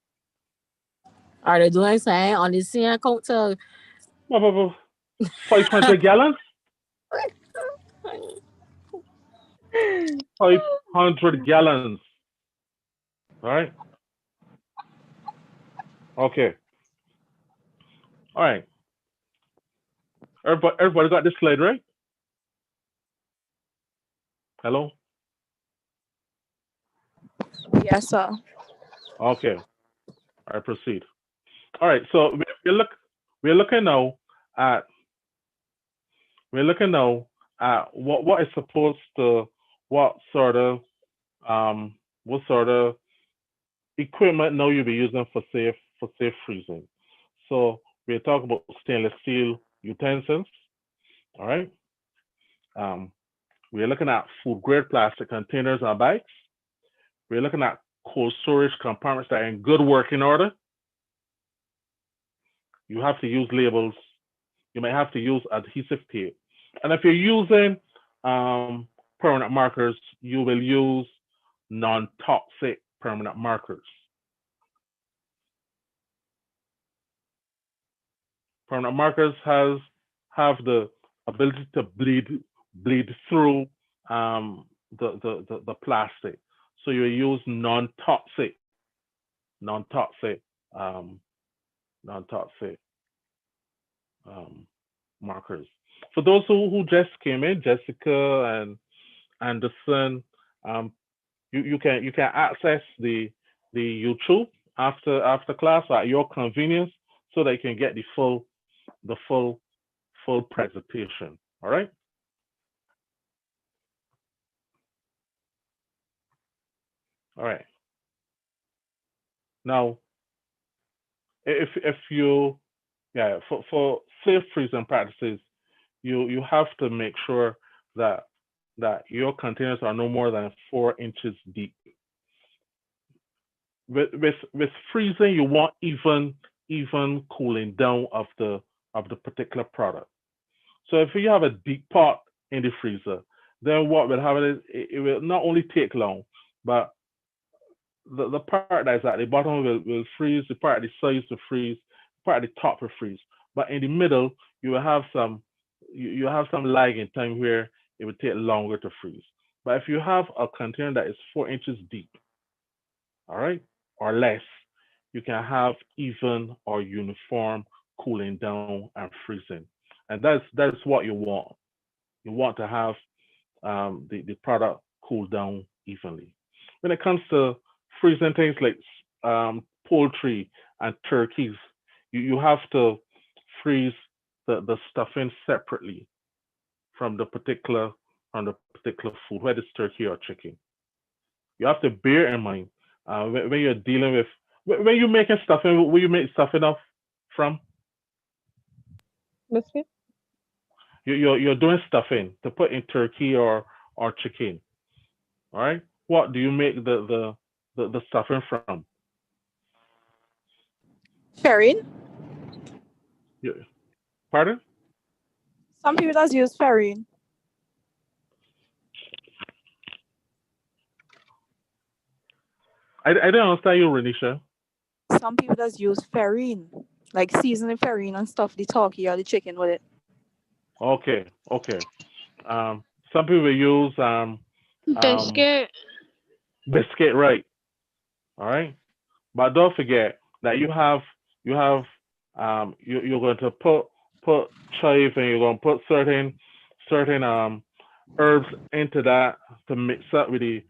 Are they doing something on the same counter? 500 gallons? 500 gallons. All right. Okay. All right. Everybody got this slide, right? Hello? Yes, sir. Okay. All right, proceed. All right. So we're looking now at we're looking now at what is supposed to what sort of what sort of equipment now you'll be using for safe freezing. So we're talking about stainless steel utensils. All right. Um, we're looking at food grade plastic containers and bags. We're looking at cold storage compartments that are in good working order. You have to use labels. You might have to use adhesive tape. And if you're using permanent markers, you will use non-toxic permanent markers. Permanent markers have the ability to bleed through the plastic. So you use non-toxic um, non-toxic um, markers. For those who just came in, Jessica and Anderson, um, you can access the YouTube after class at your convenience so that you can get the full presentation. All right. All right. Now, if you for safe freezing practices, you have to make sure that your containers are no more than 4 inches deep. With freezing, you want even cooling down of the particular product. So if you have a deep pot in the freezer, then what will happen is it will not only take long, but the part that's at the bottom will freeze, the part at the sides will freeze, the part at the top will freeze. But in the middle, you will have you have some lag in time where it will take longer to freeze. But if you have a container that is 4 inches deep, all right, or less, you can have even or uniform cooling down and freezing. And that's what you want. You want to have the product cool down evenly. When it comes to freezing things like poultry and turkeys, you have to freeze the stuffing separately from the particular food, whether it's turkey or chicken. You have to bear in mind when you're dealing with when you're making stuffing, where you make stuffing off from, Biscuit. you're doing stuffing to put in turkey or chicken. All right. What do you make the stuffing from? Ferrin. You, pardon? Some people does use ferrin. I don't understand you, Renisha. Some people does use ferrin, like seasoning ferrin and stuff the turkey or the chicken with it. Okay, okay. Some people use um Biscuit. biscuit, right? All right. But don't forget that you're going to put chive, and you're going to put certain herbs into that to mix up with the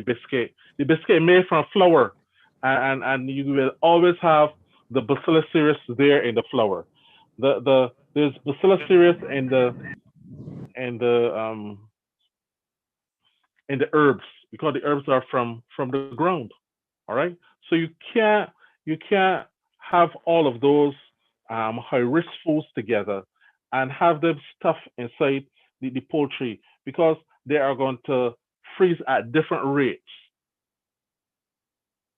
biscuit. The biscuit made from flour, and you will always have the bacillus cereus there in the flour. There's bacillus cereus in the um in the herbs, because the herbs are from the ground. All right, so you can't have all of those high risk foods together and have them stuff inside the poultry, because they are going to freeze at different rates.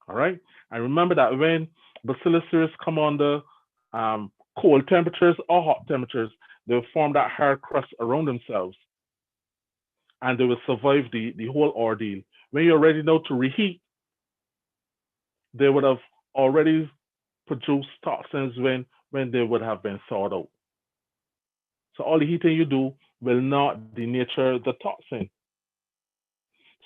All right, and remember that when bacillus cereus come under cold temperatures or hot temperatures, they will form that hard crust around themselves, and they will survive the whole ordeal. When you're ready now to reheat, they would have already produced toxins when they would have been thawed out. So all the heating you do will not denature the toxin.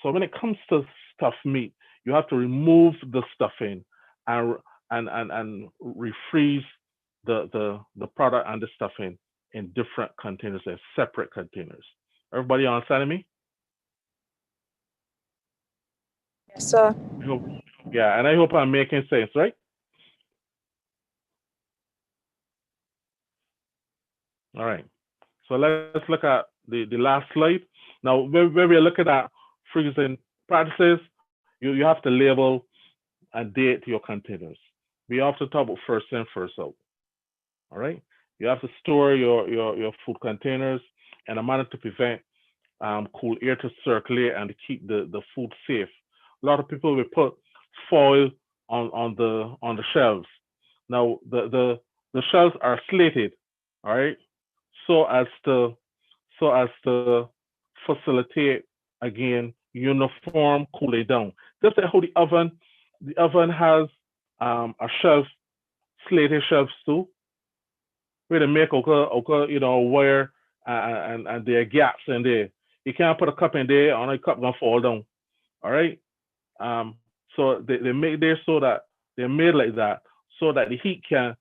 So when it comes to stuffed meat, you have to remove the stuffing and and refreeze the product and the stuffing in different containers, in separate containers. Everybody understanding me? Yes, sir. I hope, yeah, and I hope I'm making sense, right? All right. So let's look at the last slide. Now, when we're looking at freezing practices, you have to label and date your containers. We often talk about first in, first out. All right. You have to store your food containers in a manner to prevent cool air to circulate and to keep the food safe. A lot of people will put foil on the shelves. Now the shelves are slated, all right, so as to so as to facilitate again uniform cooling down. Just like how the oven has a shelf, slated shelves too, where they make wire, and there are gaps in there. You can't put a cup in there, or a cup gonna fall down. All right. So they make there so that they're made like that, so that the heat can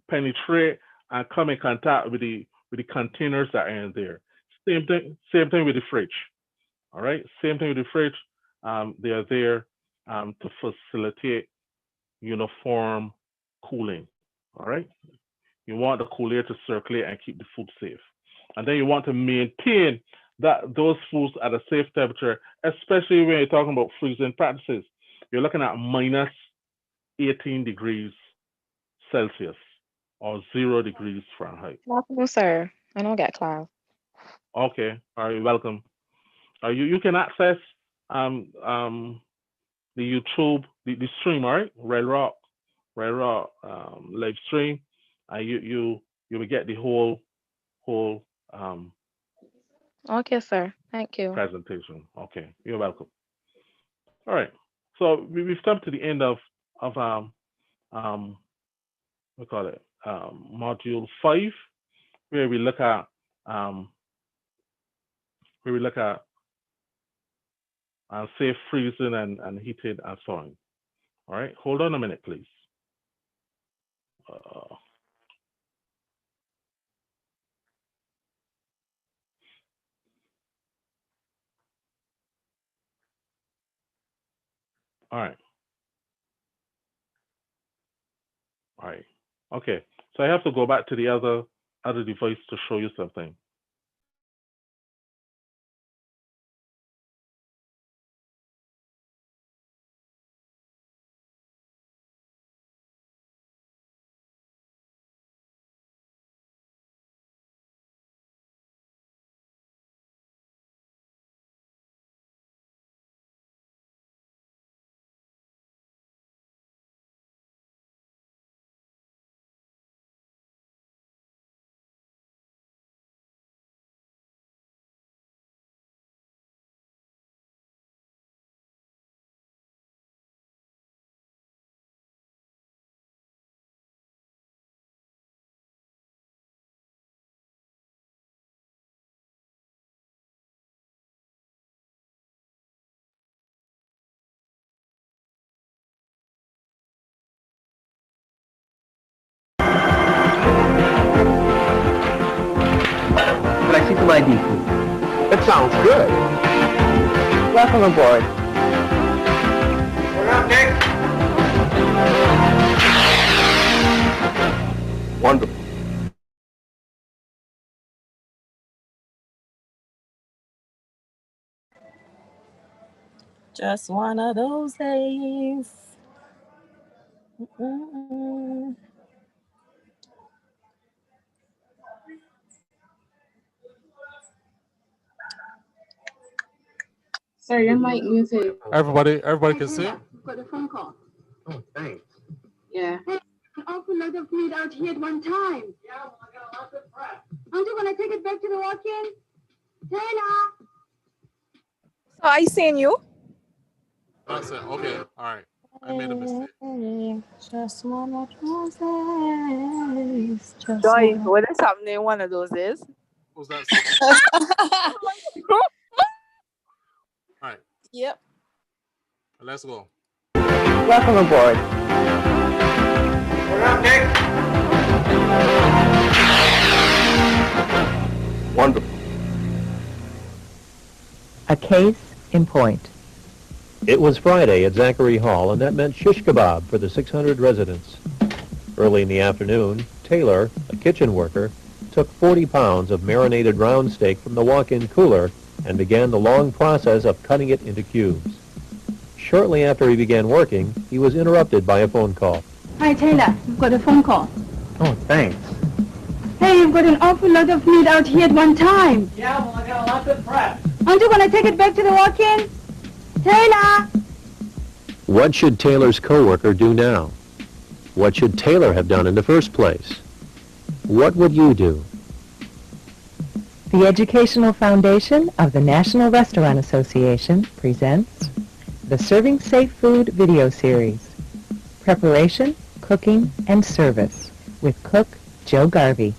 penetrate and come in contact with the containers that are in there. Same thing with the fridge. All right. Same thing with the fridge. They are there to facilitate uniform cooling. All right. You want the cool air to circulate and keep the food safe. And then you want to maintain those foods at a safe temperature, especially when you're talking about freezing practices. You're looking at minus 18 degrees Celsius or 0 degrees Fahrenheit. Welcome, sir. I don't get class. Okay, all right, welcome. You can access the YouTube, the stream, all right? Ryle live stream. You will get the whole Okay, sir. Thank you. presentation. Okay, you're welcome. All right. So we've come to the end of um we call it module 5, where um we look at safe freezing and heating and thawing. All right. Hold on a minute, please. Uh, all right. All right. Okay. So I have to go back to the other device to show you something. ID food. That sounds good. Welcome aboard. We're up next. Wonderful. Just one of those days. Mm-mm. Sir, your mic music. Everybody can see? Got a phone call. Oh, thanks. Yeah. Hey, an awful lot of meat out here at one time. Yeah, well, I got a lot of prep. Aren't you gonna take it back to the walk-in? Taylor! So I seen you. That's it. Okay. All right. I made a mistake. Just one of those days. Just Joy, one. what is happening one of those days? Who's that? All right. Yep. Let's go. Welcome aboard. We're up next. Wonderful. A case in point. It was Friday at Zachary Hall, and that meant shish kebab for the 600 residents. Early in the afternoon, Taylor, a kitchen worker, took 40 pounds of marinated round steak from the walk-in cooler and began the long process of cutting it into cubes. Shortly after he began working, he was interrupted by a phone call. Hi, Taylor. You've got a phone call. Oh, thanks. Hey, you've got an awful lot of meat out here at one time. Yeah, well, I got a lot of prep. Aren't you gonna take it back to the walk-in? Taylor! What should Taylor's coworker do now? What should Taylor have done in the first place? What would you do? The Educational Foundation of the National Restaurant Association presents the Serving Safe Food video series, Preparation, Cooking, and Service, with cook Joe Garvey.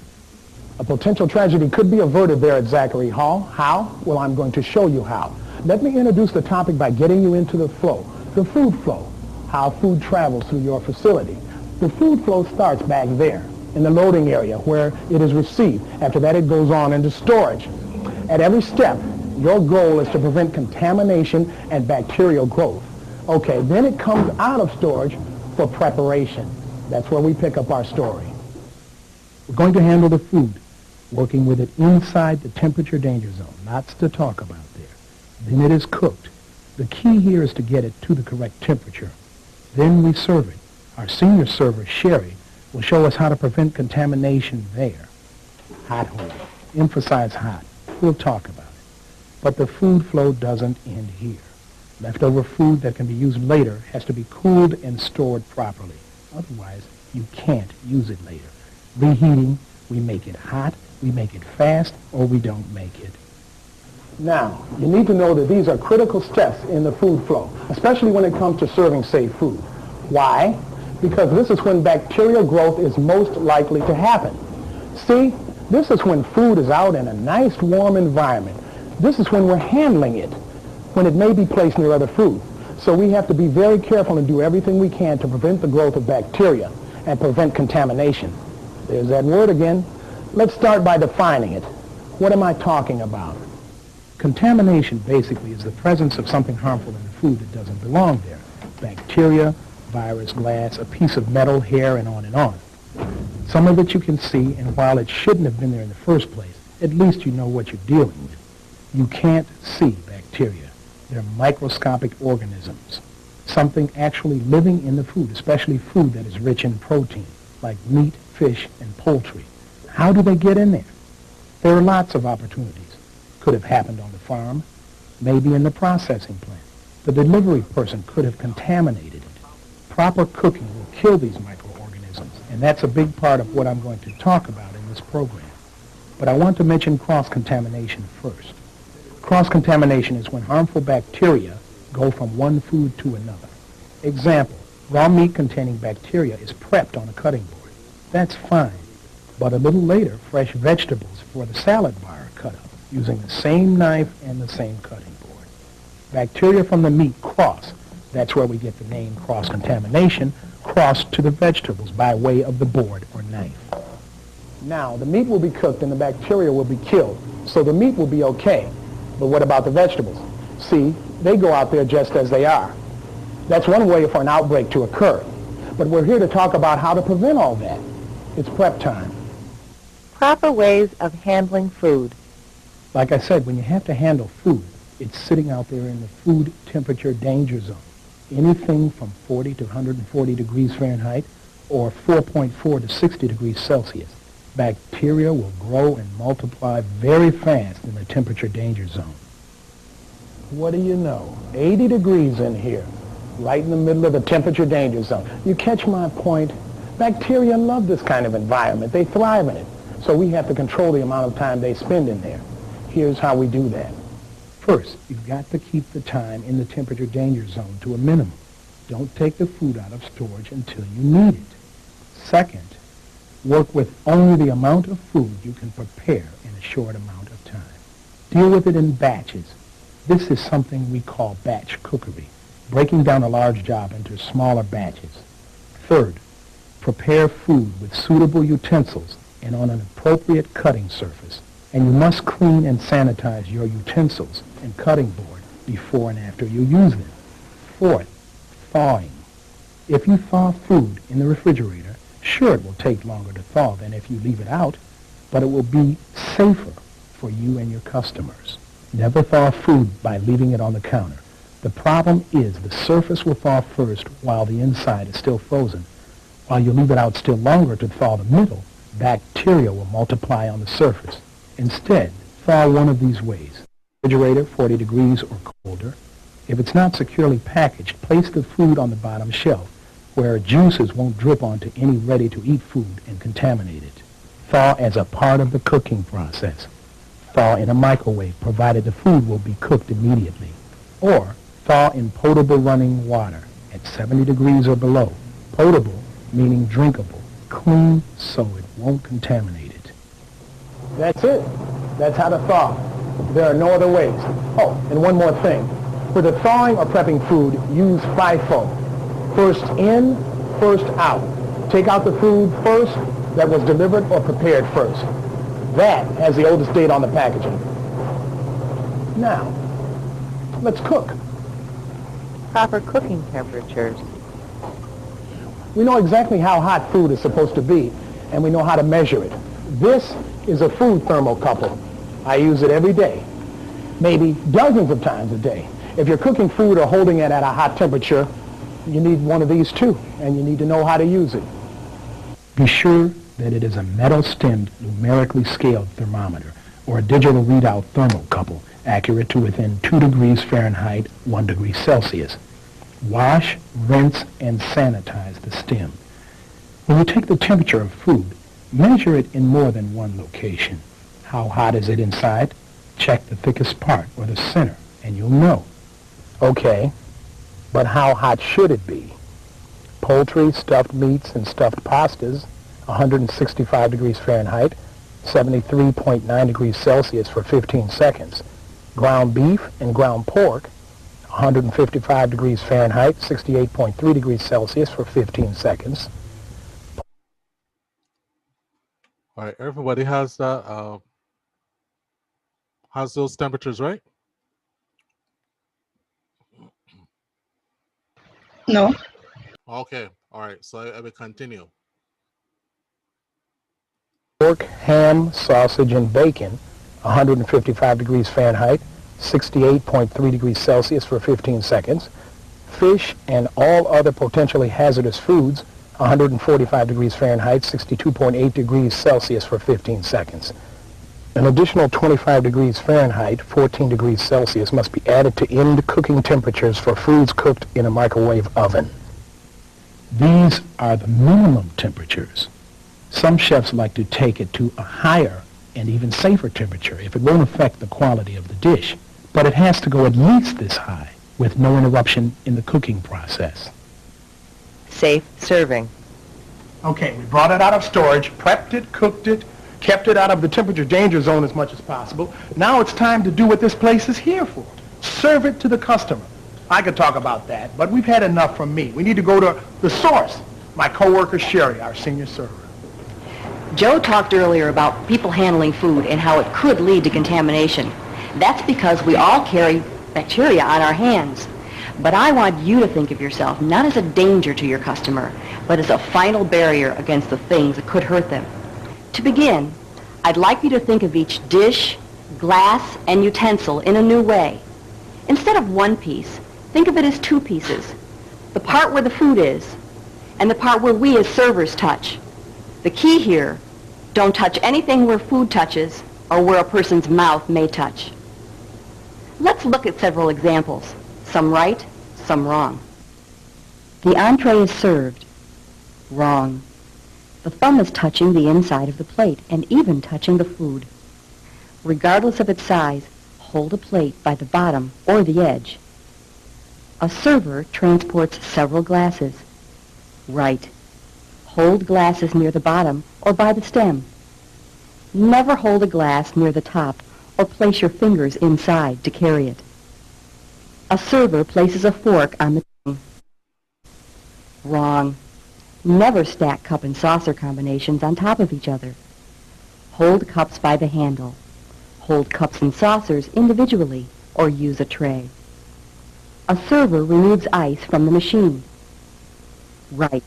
A potential tragedy could be averted there at Zachary Hall. How? Well, I'm going to show you how. Let me introduce the topic by getting you into the flow, the food flow, how food travels through your facility. The food flow starts back there in the loading area where it is received. After that, it goes on into storage. At every step, your goal is to prevent contamination and bacterial growth. Okay, then it comes out of storage for preparation. That's where we pick up our story. We're going to handle the food, working with it inside the temperature danger zone. Lots to talk about there. Then it is cooked. The key here is to get it to the correct temperature. Then we serve it. Our senior server, Sherry, will show us how to prevent contamination there. Hot holding. Emphasize hot. We'll talk about it. But the food flow doesn't end here. Leftover food that can be used later has to be cooled and stored properly. Otherwise, you can't use it later. Reheating, we make it hot, we make it fast, or we don't make it. Now, you need to know that these are critical steps in the food flow, especially when it comes to serving safe food. Why? Because this is when bacterial growth is most likely to happen. See, this is when food is out in a nice warm environment. This is when we're handling it, when it may be placed near other food. So we have to be very careful and do everything we can to prevent the growth of bacteria and prevent contamination. There's that word again. Let's start by defining it. What am I talking about? Contamination basically is the presence of something harmful in the food that doesn't belong there. Bacteria, virus, glass, a piece of metal, hair, and on and on. Some of it you can see, and while it shouldn't have been there in the first place, at least you know what you're dealing with. You can't see bacteria. They're microscopic organisms, something actually living in the food, especially food that is rich in protein, like meat, fish, and poultry. How do they get in there? There are lots of opportunities. Could have happened on the farm, maybe in the processing plant. The delivery person could have contaminated it. Proper cooking will kill these microorganisms, and that's a big part of what I'm going to talk about in this program. But I want to mention cross-contamination first. Cross-contamination is when harmful bacteria go from one food to another. Example, raw meat containing bacteria is prepped on a cutting board. That's fine. But a little later, fresh vegetables for the salad bar are cut up using the same knife and the same cutting board. Bacteria from the meat cross. That's where we get the name cross-contamination, cross to the vegetables by way of the board or knife. Now, the meat will be cooked and the bacteria will be killed. so the meat will be okay. But what about the vegetables? See, they go out there just as they are. That's one way for an outbreak to occur. But we're here to talk about how to prevent all that. It's prep time. Proper ways of handling food. Like I said, when you have to handle food, it's sitting out there in the food temperature danger zone. Anything from 40 to 140 degrees Fahrenheit or 4.4 to 60 degrees Celsius. Bacteria will grow and multiply very fast in the temperature danger zone. What do you know? 80 degrees in here, right in the middle of the temperature danger zone. You catch my point? Bacteria love this kind of environment. They thrive in it. So we have to control the amount of time they spend in there. Here's how we do that. First, you've got to keep the time in the temperature danger zone to a minimum. Don't take the food out of storage until you need it. Second, work with only the amount of food you can prepare in a short amount of time. Deal with it in batches. This is something we call batch cookery, breaking down a large job into smaller batches. Third, prepare food with suitable utensils and on an appropriate cutting surface. And you must clean and sanitize your utensils and cutting board before and after you use them. Fourth, thawing. If you thaw food in the refrigerator, sure, it will take longer to thaw than if you leave it out, but it will be safer for you and your customers. Never thaw food by leaving it on the counter. The problem is the surface will thaw first while the inside is still frozen. While you leave it out still longer to thaw the middle, bacteria will multiply on the surface. Instead, thaw one of these ways. Refrigerator, 40 degrees or colder. If it's not securely packaged, place the food on the bottom shelf where juices won't drip onto any ready-to-eat food and contaminate it. Thaw as a part of the cooking process. Thaw in a microwave, provided the food will be cooked immediately. Or thaw in potable running water at 70 degrees or below. Potable meaning drinkable. Clean so it won't contaminate it. That's it. That's how to thaw. There are no other ways. Oh, and one more thing. For the thawing or prepping food, use FIFO. First in, first out. Take out the food first that was delivered or prepared first. That has the oldest date on the packaging. Now, let's cook. Proper cooking temperatures. We know exactly how hot food is supposed to be, and we know how to measure it. This is a food thermocouple. I use it every day, maybe dozens of times a day. If you're cooking food or holding it at a hot temperature, you need one of these too, and you need to know how to use it. Be sure that it is a metal-stemmed, numerically scaled thermometer, or a digital readout thermocouple, accurate to within 2 degrees Fahrenheit, 1 degree Celsius. Wash, rinse, and sanitize the stem. When you take the temperature of food, measure it in more than one location. How hot is it inside? Check the thickest part or the center, and you'll know. Okay, but how hot should it be? Poultry, stuffed meats, and stuffed pastas, 165 degrees Fahrenheit, 73.9 degrees Celsius for 15 seconds. Ground beef and ground pork, 155 degrees Fahrenheit, 68.3 degrees Celsius for 15 seconds. All right, everybody has that. Has those temperatures, right? No. Okay, all right, so I will continue. Pork, ham, sausage, and bacon, 155 degrees Fahrenheit, 68.3 degrees Celsius for 15 seconds. Fish and all other potentially hazardous foods, 145 degrees Fahrenheit, 62.8 degrees Celsius for 15 seconds. An additional 25 degrees Fahrenheit, 14 degrees Celsius must be added to end cooking temperatures for foods cooked in a microwave oven. These are the minimum temperatures. Some chefs like to take it to a higher and even safer temperature if it won't affect the quality of the dish. But it has to go at least this high with no interruption in the cooking process. Safe serving. Okay, we brought it out of storage, prepped it, cooked it, kept it out of the temperature danger zone as much as possible. Now it's time to do what this place is here for. Serve it to the customer. I could talk about that, but we've had enough from me. We need to go to the source, my coworker Sherry, our senior server. Joe talked earlier about people handling food and how it could lead to contamination. That's because we all carry bacteria on our hands. But I want you to think of yourself not as a danger to your customer, but as a final barrier against the things that could hurt them. To begin, I'd like you to think of each dish, glass, and utensil in a new way. Instead of one piece, think of it as two pieces. The part where the food is, and the part where we as servers touch. The key here, don't touch anything where food touches or where a person's mouth may touch. Let's look at several examples. Some right, some wrong. The entree is served. Wrong. The thumb is touching the inside of the plate and even touching the food. Regardless of its size, hold a plate by the bottom or the edge. A server transports several glasses. Right. Hold glasses near the bottom or by the stem. Never hold a glass near the top or place your fingers inside to carry it. A server places a fork on the table. Wrong. Never stack cup and saucer combinations on top of each other. Hold cups by the handle. Hold cups and saucers individually or use a tray. A server removes ice from the machine. Right.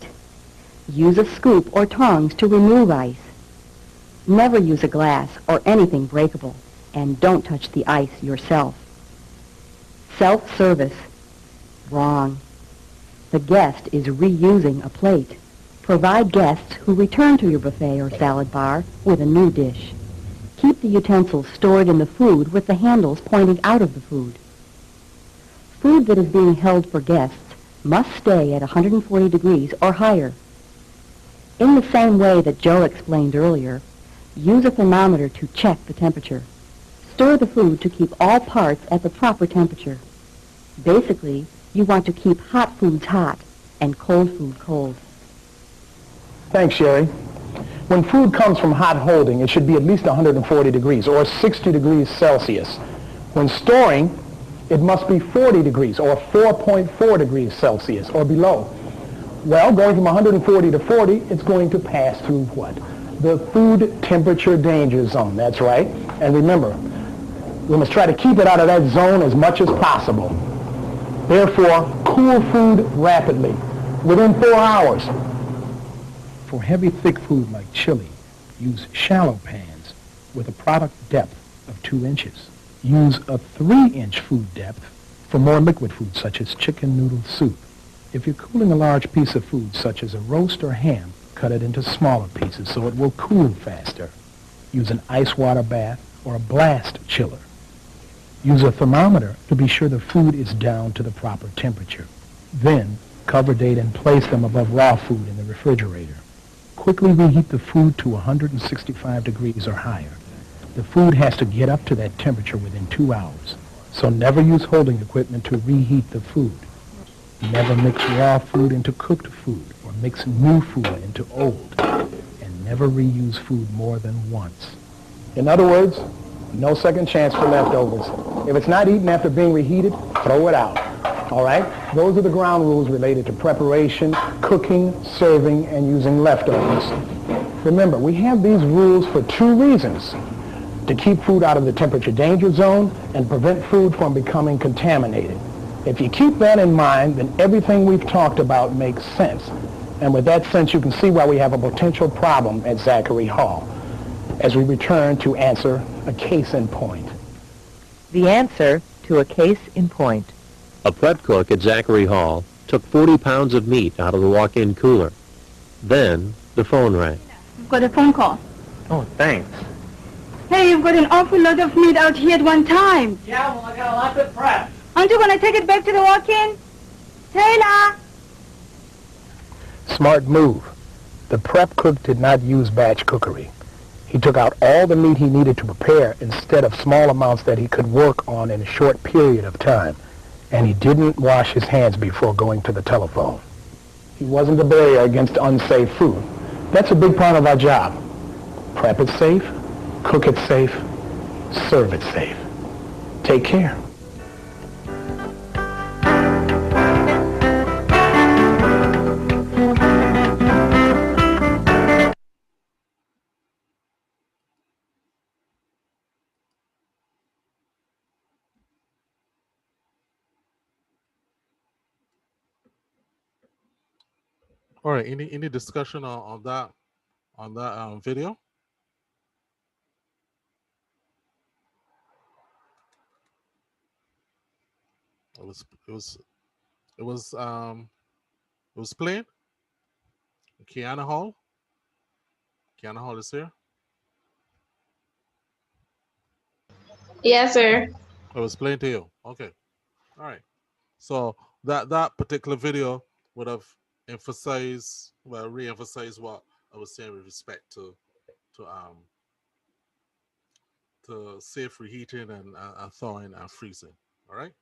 Use a scoop or tongs to remove ice. Never use a glass or anything breakable, and don't touch the ice yourself. Self-service. Wrong. The guest is reusing a plate. Provide guests who return to your buffet or salad bar with a new dish. Keep the utensils stored in the food with the handles pointing out of the food. Food that is being held for guests must stay at 140 degrees or higher. In the same way that Joe explained earlier, use a thermometer to check the temperature. Stir the food to keep all parts at the proper temperature. Basically, you want to keep hot foods hot and cold food cold. Thanks, Sherry. When food comes from hot holding, it should be at least 140 degrees or 60 degrees Celsius. When storing, it must be 40 degrees or 4.4 degrees Celsius or below. Well, going from 140 to 40, it's going to pass through what? The food temperature danger zone. That's right. And remember, we must try to keep it out of that zone as much as possible. Therefore, cool food rapidly, within 4 hours. For heavy, thick food like chili, use shallow pans with a product depth of 2 inches. Use a 3-inch food depth for more liquid food, such as chicken noodle soup. If you're cooling a large piece of food, such as a roast or ham, cut it into smaller pieces so it will cool faster. Use an ice water bath or a blast chiller. Use a thermometer to be sure the food is down to the proper temperature. Then, cover date and place them above raw food in the refrigerator. Quickly reheat the food to 165 degrees or higher. The food has to get up to that temperature within 2 hours. So never use holding equipment to reheat the food. Never mix raw food into cooked food or mix new food into old. And never reuse food more than once. In other words, no second chance for leftovers. If it's not eaten after being reheated, throw it out. All right? Those are the ground rules related to preparation, cooking, serving, and using leftovers. Remember, we have these rules for 2 reasons. To keep food out of the temperature danger zone and prevent food from becoming contaminated. If you keep that in mind, then everything we've talked about makes sense. And with that sense, you can see why we have a potential problem at Zachary Hall as we return to answer a case in point. The answer to a case in point. A prep cook at Zachary Hall took 40 pounds of meat out of the walk-in cooler. Then the phone rang. I've got a phone call. Oh, thanks. Hey, you've got an awful lot of meat out here at one time. Yeah, well, I got a lot to prep. Aren't you going to take it back to the walk-in? Taylor! Smart move. The prep cook did not use batch cookery. He took out all the meat he needed to prepare instead of small amounts that he could work on in a short period of time. And he didn't wash his hands before going to the telephone. He wasn't a barrier against unsafe food. That's a big part of our job. Prep it safe, cook it safe, serve it safe. Take care. All right. Any discussion on that video? It was playing. Kiana Hall. Kiana Hall is here. Yes, sir. It was playing to you. Okay. All right. So that particular video would have re-emphasized what I was saying with respect to safe reheating and thawing and freezing. All right.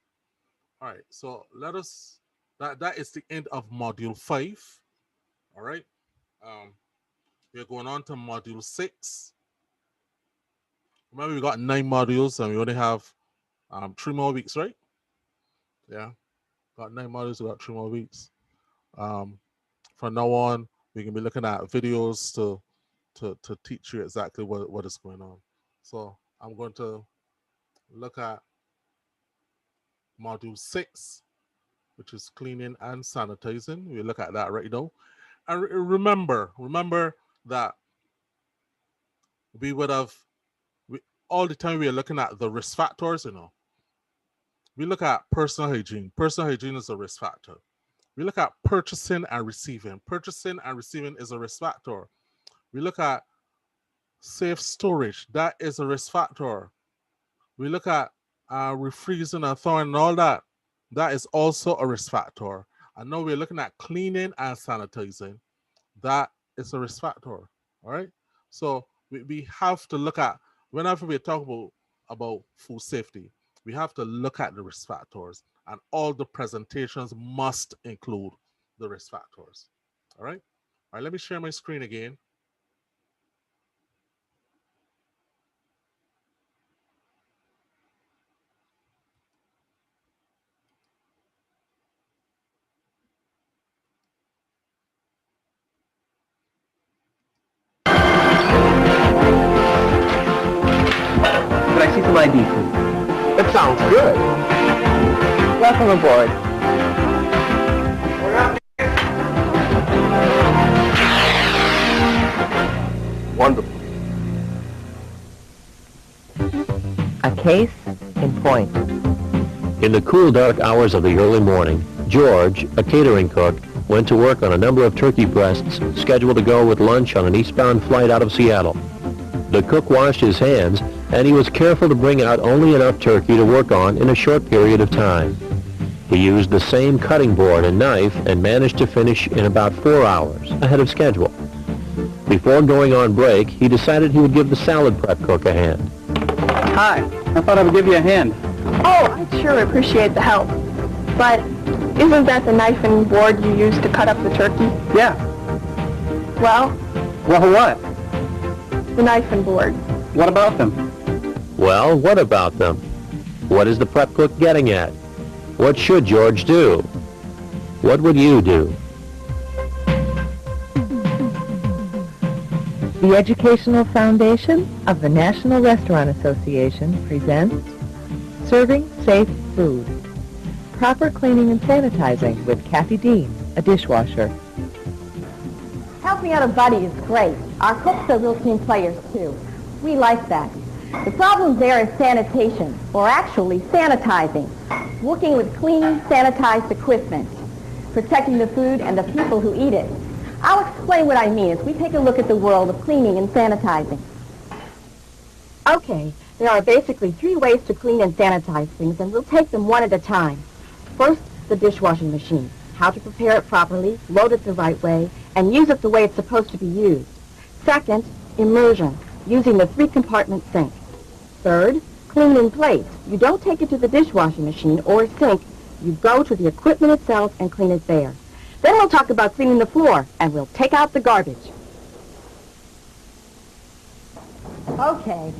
All right. So let us. That is the end of module 5. All right. We're going on to module 6. Remember, we got 9 modules and we only have 3 more weeks, right? Yeah. Got 9 modules, we got 3 more weeks. From now on, we can be looking at videos to teach you exactly what is going on. So I'm going to look at module 6, which is cleaning and sanitizing. We look at that right now. And remember that we would have, all the time we are looking at the risk factors, We look at personal hygiene. Personal hygiene is a risk factor. We look at purchasing and receiving. Purchasing and receiving is a risk factor. We look at safe storage. That is a risk factor. We look at refreezing and thawing and all that. That is also a risk factor. And now we're looking at cleaning and sanitizing. That is a risk factor. All right. So we have to look at, whenever we talk about food safety, we have to look at the risk factors, and all the presentations must include the risk factors. All right. All right. Let me share my screen again. Could I see some ID, please? That sounds good. Welcome aboard. Wonderful. A case in point. In the cool, dark hours of the early morning, George, a catering cook, went to work on a number of turkey breasts scheduled to go with lunch on an eastbound flight out of Seattle. The cook washed his hands, and he was careful to bring out only enough turkey to work on in a short period of time. He used the same cutting board and knife and managed to finish in about 4 hours, ahead of schedule. Before going on break, he decided he would give the salad prep cook a hand. Hi, I thought I would give you a hand. Oh, I'd sure appreciate the help. But isn't that the knife and board you used to cut up the turkey? Yeah. Well? Well, what? The knife and board. What about them? Well, what about them? What is the prep cook getting at? What should George do? What would you do? The Educational Foundation of the National Restaurant Association presents Serving Safe Food. Proper cleaning and sanitizing with Kathy Dean, a dishwasher. Helping out a buddy is great. Our cooks are real team players, too. We like that. The problem there is sanitation, or actually sanitizing. Working with clean, sanitized equipment. Protecting the food and the people who eat it. I'll explain what I mean as we take a look at the world of cleaning and sanitizing. Okay, there are basically 3 ways to clean and sanitize things, and we'll take them one at a time. First, the dishwashing machine. How to prepare it properly, load it the right way, and use it the way it's supposed to be used. Second, immersion, using the 3-compartment sink. Third, clean in place. You don't take it to the dishwashing machine or sink. You go to the equipment itself and clean it there. Then we'll talk about cleaning the floor, and we'll take out the garbage. Okay,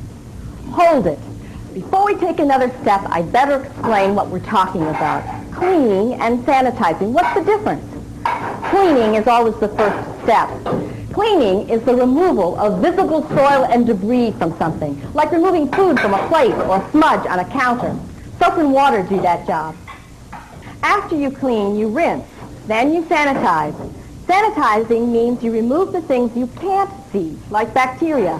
hold it. Before we take another step, I'd better explain what we're talking about. Cleaning and sanitizing. What's the difference? Cleaning is always the first step. Cleaning is the removal of visible soil and debris from something, like removing food from a plate or smudge on a counter. Soap and water do that job. After you clean, you rinse. Then you sanitize. Sanitizing means you remove the things you can't see, like bacteria.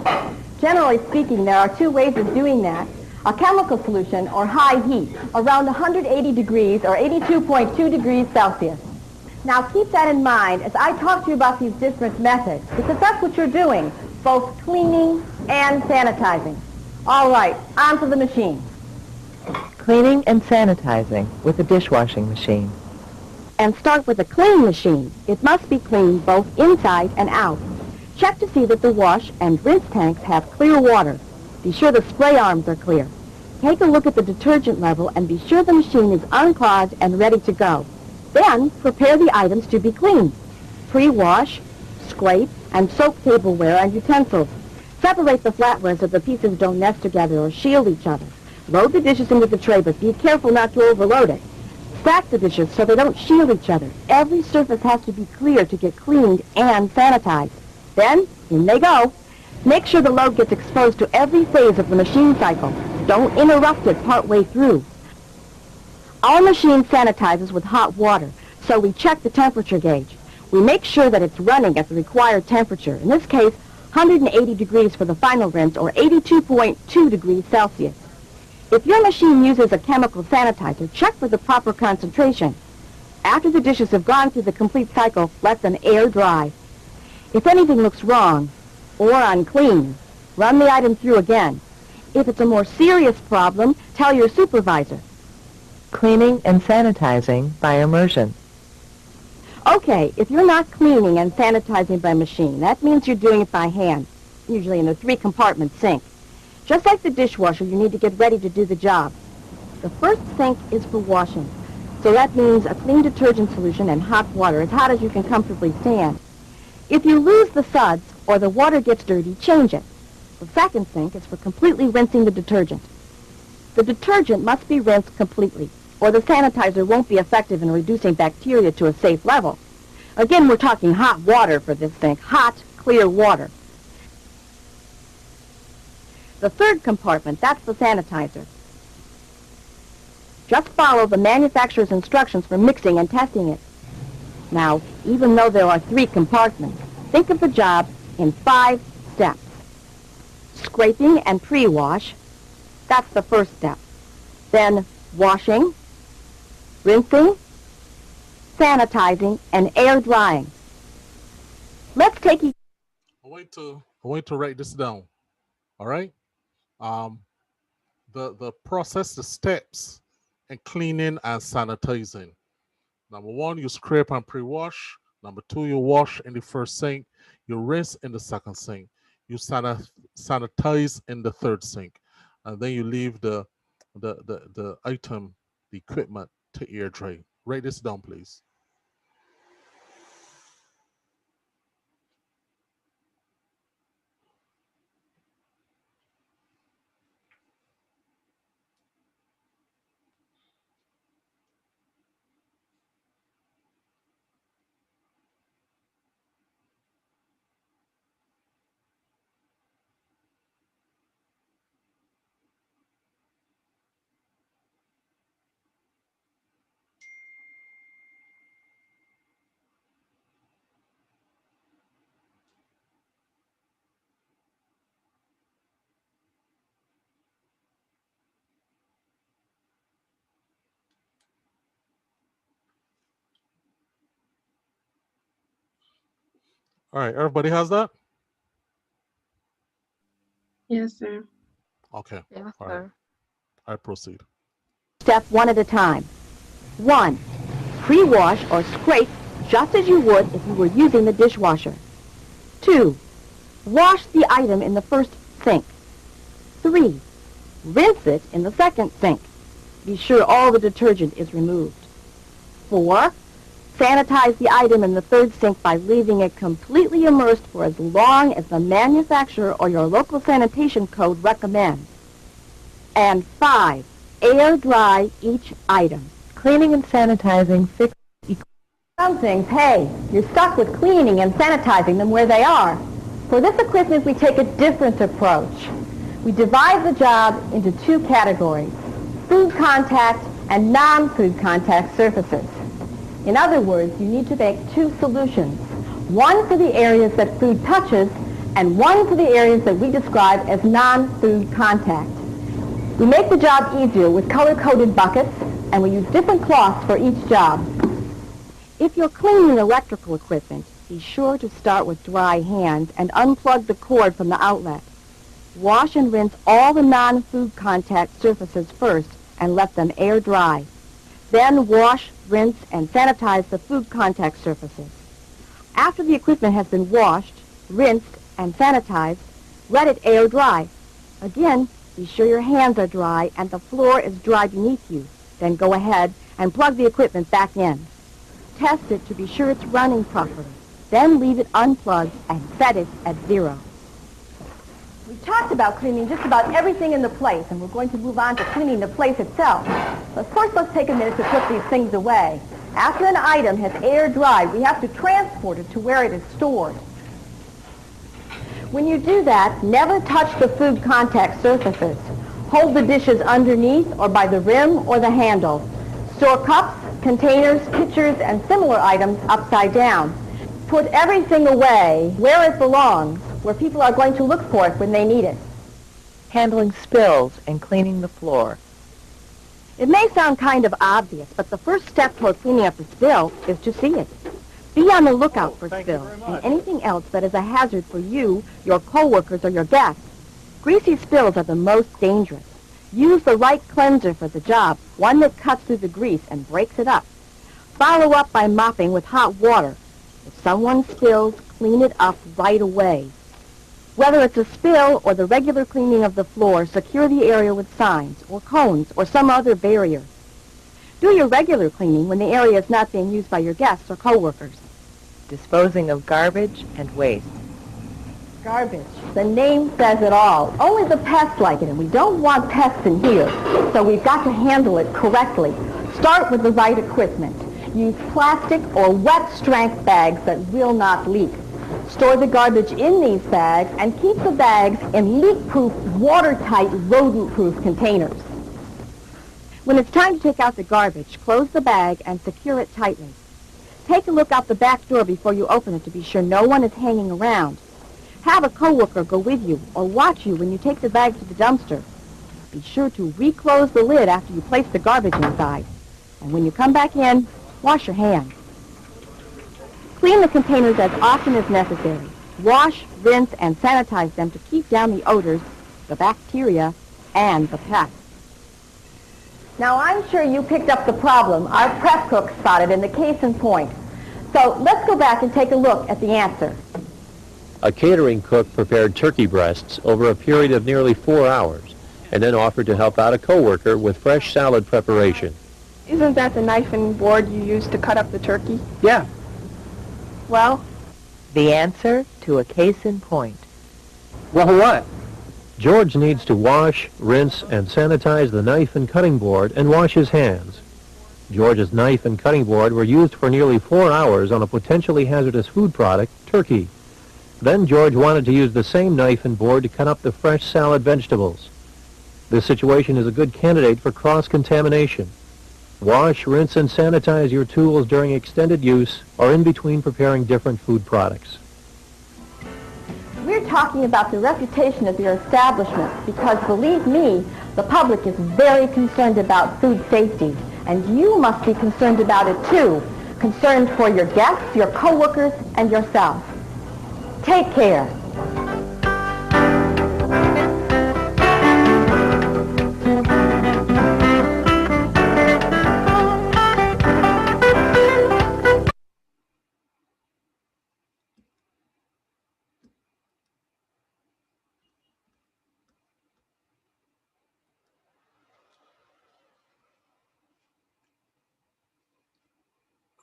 Generally speaking, there are two ways of doing that. A chemical solution or high heat, around 180 degrees or 82.2 degrees Celsius. Now keep that in mind as I talk to you about these different methods, because that's what you're doing, both cleaning and sanitizing. All right, on to the machine. Cleaning and sanitizing with a dishwashing machine. And start with a clean machine. It must be cleaned both inside and out. Check to see that the wash and rinse tanks have clear water. Be sure the spray arms are clear. Take a look at the detergent level and be sure the machine is unclogged and ready to go. Then prepare the items to be cleaned. Pre-wash, scrape, and soak tableware and utensils. Separate the flatware so the pieces don't nest together or shield each other. Load the dishes into the tray, but be careful not to overload it. Stack the dishes so they don't shield each other. Every surface has to be clear to get cleaned and sanitized. Then, in they go. Make sure the load gets exposed to every phase of the machine cycle. Don't interrupt it partway through. Our machine sanitizes with hot water, so we check the temperature gauge. We make sure that it's running at the required temperature. In this case, 180 degrees for the final rinse or 82.2 degrees Celsius. If your machine uses a chemical sanitizer, check for the proper concentration. After the dishes have gone through the complete cycle, let them air dry. If anything looks wrong or unclean, run the item through again. If it's a more serious problem, tell your supervisor. Cleaning and sanitizing by immersion. Okay, if you're not cleaning and sanitizing by machine, that means you're doing it by hand, usually in a 3-compartment sink. Just like the dishwasher, you need to get ready to do the job. The first sink is for washing, so that means a clean detergent solution and hot water, as hot as you can comfortably stand. If you lose the suds or the water gets dirty, change it. The second sink is for completely rinsing the detergent. The detergent must be rinsed completely, or the sanitizer won't be effective in reducing bacteria to a safe level. Again, we're talking hot water for this sink, hot, clear water. The third compartment, that's the sanitizer. Just follow the manufacturer's instructions for mixing and testing it. Now, even though there are 3 compartments, think of the job in 5 steps. Scraping and pre-wash, that's the first step. Then washing, rinsing, sanitizing, and air drying. Let's take each... I want to write this down. All right? The process, the steps in cleaning and sanitizing. Number 1, you scrape and pre-wash. Number 2, you wash in the first sink. You rinse in the second sink. You sanitize in the third sink. And then you leave the item, the equipment, to air dry. Write this down, please. All right, everybody has that? Yes, sir. Okay. Yes, All sir. right. I proceed. Step 1 at a time. 1. Pre-wash or scrape just as you would if you were using the dishwasher. 2. Wash the item in the first sink. 3. Rinse it in the second sink. Be sure all the detergent is removed. 4. Sanitize the item in the third sink by leaving it completely immersed for as long as the manufacturer or your local sanitation code recommends. And 5. Air dry each item. Cleaning and sanitizing fix. Some things, hey, you're stuck with cleaning and sanitizing them where they are. For this equipment, we take a different approach. We divide the job into 2 categories, food contact and non-food contact surfaces. In other words, you need to make 2 solutions. one for the areas that food touches and one for the areas that we describe as non-food contact. We make the job easier with color-coded buckets, and we use different cloths for each job. If you're cleaning electrical equipment, be sure to start with dry hands and unplug the cord from the outlet. Wash and rinse all the non-food contact surfaces first and let them air dry. Then wash, rinse, and sanitize the food contact surfaces. After the equipment has been washed, rinsed, and sanitized, let it air dry. Again, be sure your hands are dry and the floor is dry beneath you. Then go ahead and plug the equipment back in. Test it to be sure it's running properly. Then leave it unplugged and set it at 0. We've talked about cleaning just about everything in the place, and we're going to move on to cleaning the place itself. But first, let's take a minute to put these things away. After an item has air dried, we have to transport it to where it is stored. When you do that, never touch the food contact surfaces. Hold the dishes underneath or by the rim or the handle. Store cups, containers, pitchers, and similar items upside down. Put everything away where it belongs, where people are going to look for it when they need it. Handling spills and cleaning the floor. It may sound kind of obvious, but the first step toward cleaning up the spill is to see it. Be on the lookout for spills and anything else that is a hazard for you, your coworkers, or your guests. Greasy spills are the most dangerous. Use the right cleanser for the job, one that cuts through the grease and breaks it up. Follow up by mopping with hot water. If someone spills, clean it up right away. Whether it's a spill or the regular cleaning of the floor, secure the area with signs or cones or some other barrier. Do your regular cleaning when the area is not being used by your guests or coworkers. Disposing of garbage and waste. Garbage. The name says it all. Only the pests like it, and we don't want pests in here. So we've got to handle it correctly. Start with the right equipment. Use plastic or wet strength bags that will not leak. Store the garbage in these bags and keep the bags in leak-proof, watertight, rodent-proof containers. When it's time to take out the garbage, close the bag and secure it tightly. Take a look out the back door before you open it to be sure no one is hanging around. Have a coworker go with you or watch you when you take the bag to the dumpster. Be sure to reclose the lid after you place the garbage inside. And when you come back in, wash your hands. Clean the containers as often as necessary. Wash, rinse, and sanitize them to keep down the odors, the bacteria, and the pests. Now, I'm sure you picked up the problem our prep cook spotted in the case in point. So let's go back and take a look at the answer. A catering cook prepared turkey breasts over a period of nearly 4 hours and then offered to help out a coworker with fresh salad preparation. Isn't that the knife and board you used to cut up the turkey? Yeah. Well, The answer to a case in point. Well, what? George needs to wash, rinse, and sanitize the knife and cutting board and wash his hands. George's knife and cutting board were used for nearly 4 hours on a potentially hazardous food product, turkey. Then George wanted to use the same knife and board to cut up the fresh salad vegetables. This situation is a good candidate for cross-contamination. Wash, rinse, and sanitize your tools during extended use or in between preparing different food products. We're talking about the reputation of your establishment because, believe me, the public is very concerned about food safety, and you must be concerned about it too, concerned for your guests, your coworkers, and yourself. Take care.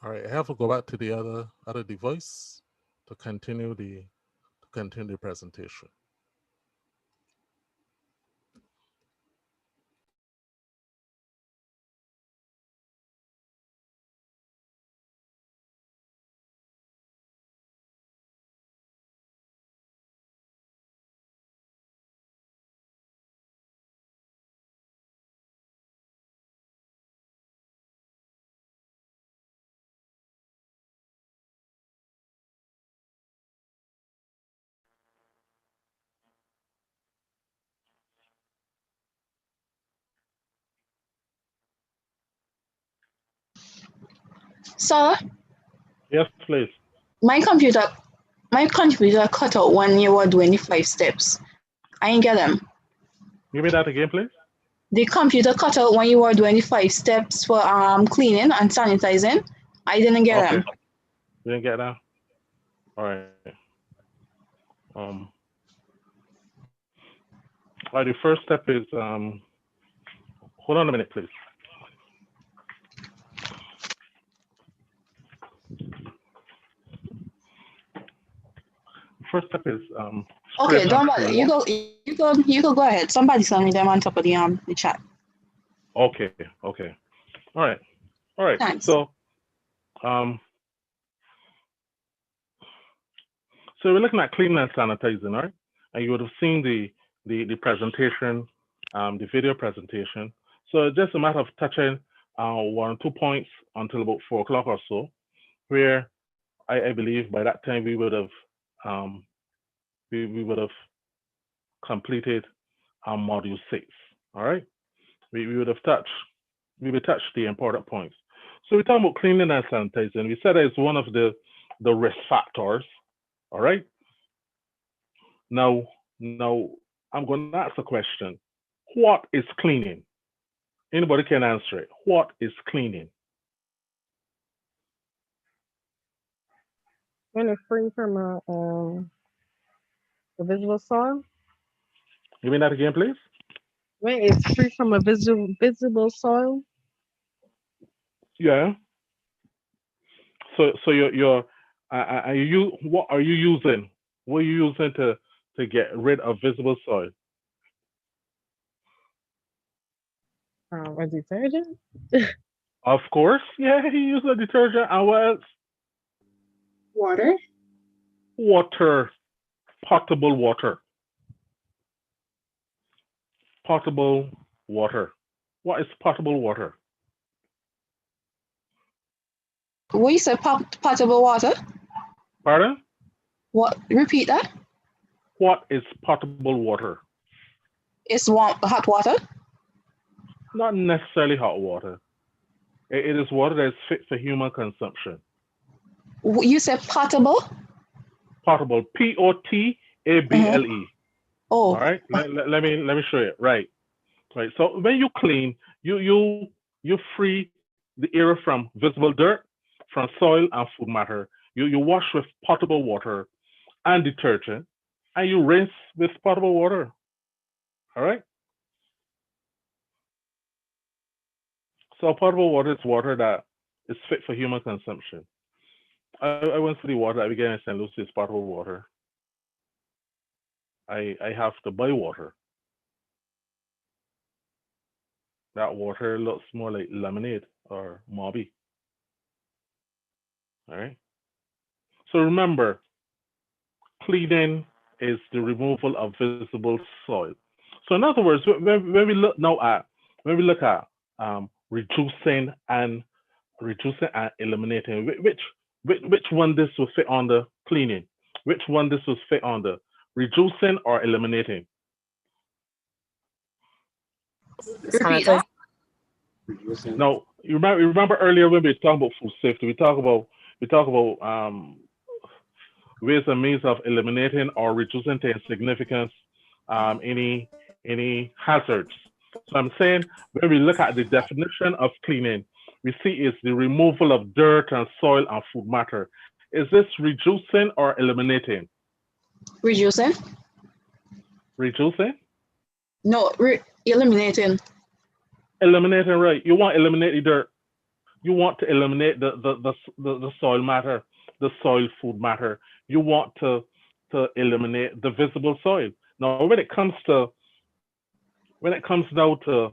All right, I have to go back to the other device to continue the presentation. Sir, Yes, please. my computer cut out when you were doing the 5 steps. I didn't get them. Give me that again, please. The computer cut out when you were doing the 5 steps for cleaning and sanitizing. I didn't get them. You didn't get that? All right. All right, the first step is hold on a minute, please. First step is okay, don't bother. You go go ahead. Somebody send me them on top of the chat. Okay. All right. Thanks. So we're looking at cleaning and sanitizing, right? And you would have seen the presentation, the video presentation. So just a matter of touching 1 or 2 points until about 4 o'clock or so, where I believe by that time we would have completed module 6. All right, we would touch the important points. So we're talking about cleaning and sanitizing. We said that it's one of the risk factors. All right. Now I'm going to ask a question. What is cleaning? Anybody can answer it. What is cleaning? When it's free from a visible soil. Give me that again, please. When it's free from a visible soil. Yeah. So you're what are you using? What are you using to get rid of visible soil? A detergent. Of course, yeah. You use a detergent and what else? Water. Water. Potable water. Potable water. What is potable water? We said potable water. Pardon? What? Repeat that. What is potable water? It's hot water. Not necessarily hot water. It is water that is fit for human consumption. You said potable? Potable. P-O-T-A-B-L-E. Oh. All right. Let me show you. Right. So when you clean, you free the area from visible dirt, from soil and food matter. You wash with potable water and detergent, and you rinse with potable water. All right. So potable water is water that is fit for human consumption. I went to the water that we get in St. Lucie is potable water. I have to buy water. That water looks more like lemonade or Mobby. All right. So remember, cleaning is the removal of visible soil. So in other words, when we look at reducing and eliminating, which one this will fit on the cleaning? Which one this will fit on the reducing or eliminating? Repeat that. No, you remember earlier when we were talking about food safety, we talk about ways and means of eliminating or reducing to insignificance any hazards. So I'm saying when we look at the definition of cleaning, we see it's the removal of dirt and soil and food matter. Is this reducing or eliminating? Reducing. Reducing? No, eliminating. Eliminating, right? You want to eliminate the dirt. You want to eliminate the soil matter, the soil food matter. You want to eliminate the visible soil. Now, when it comes now to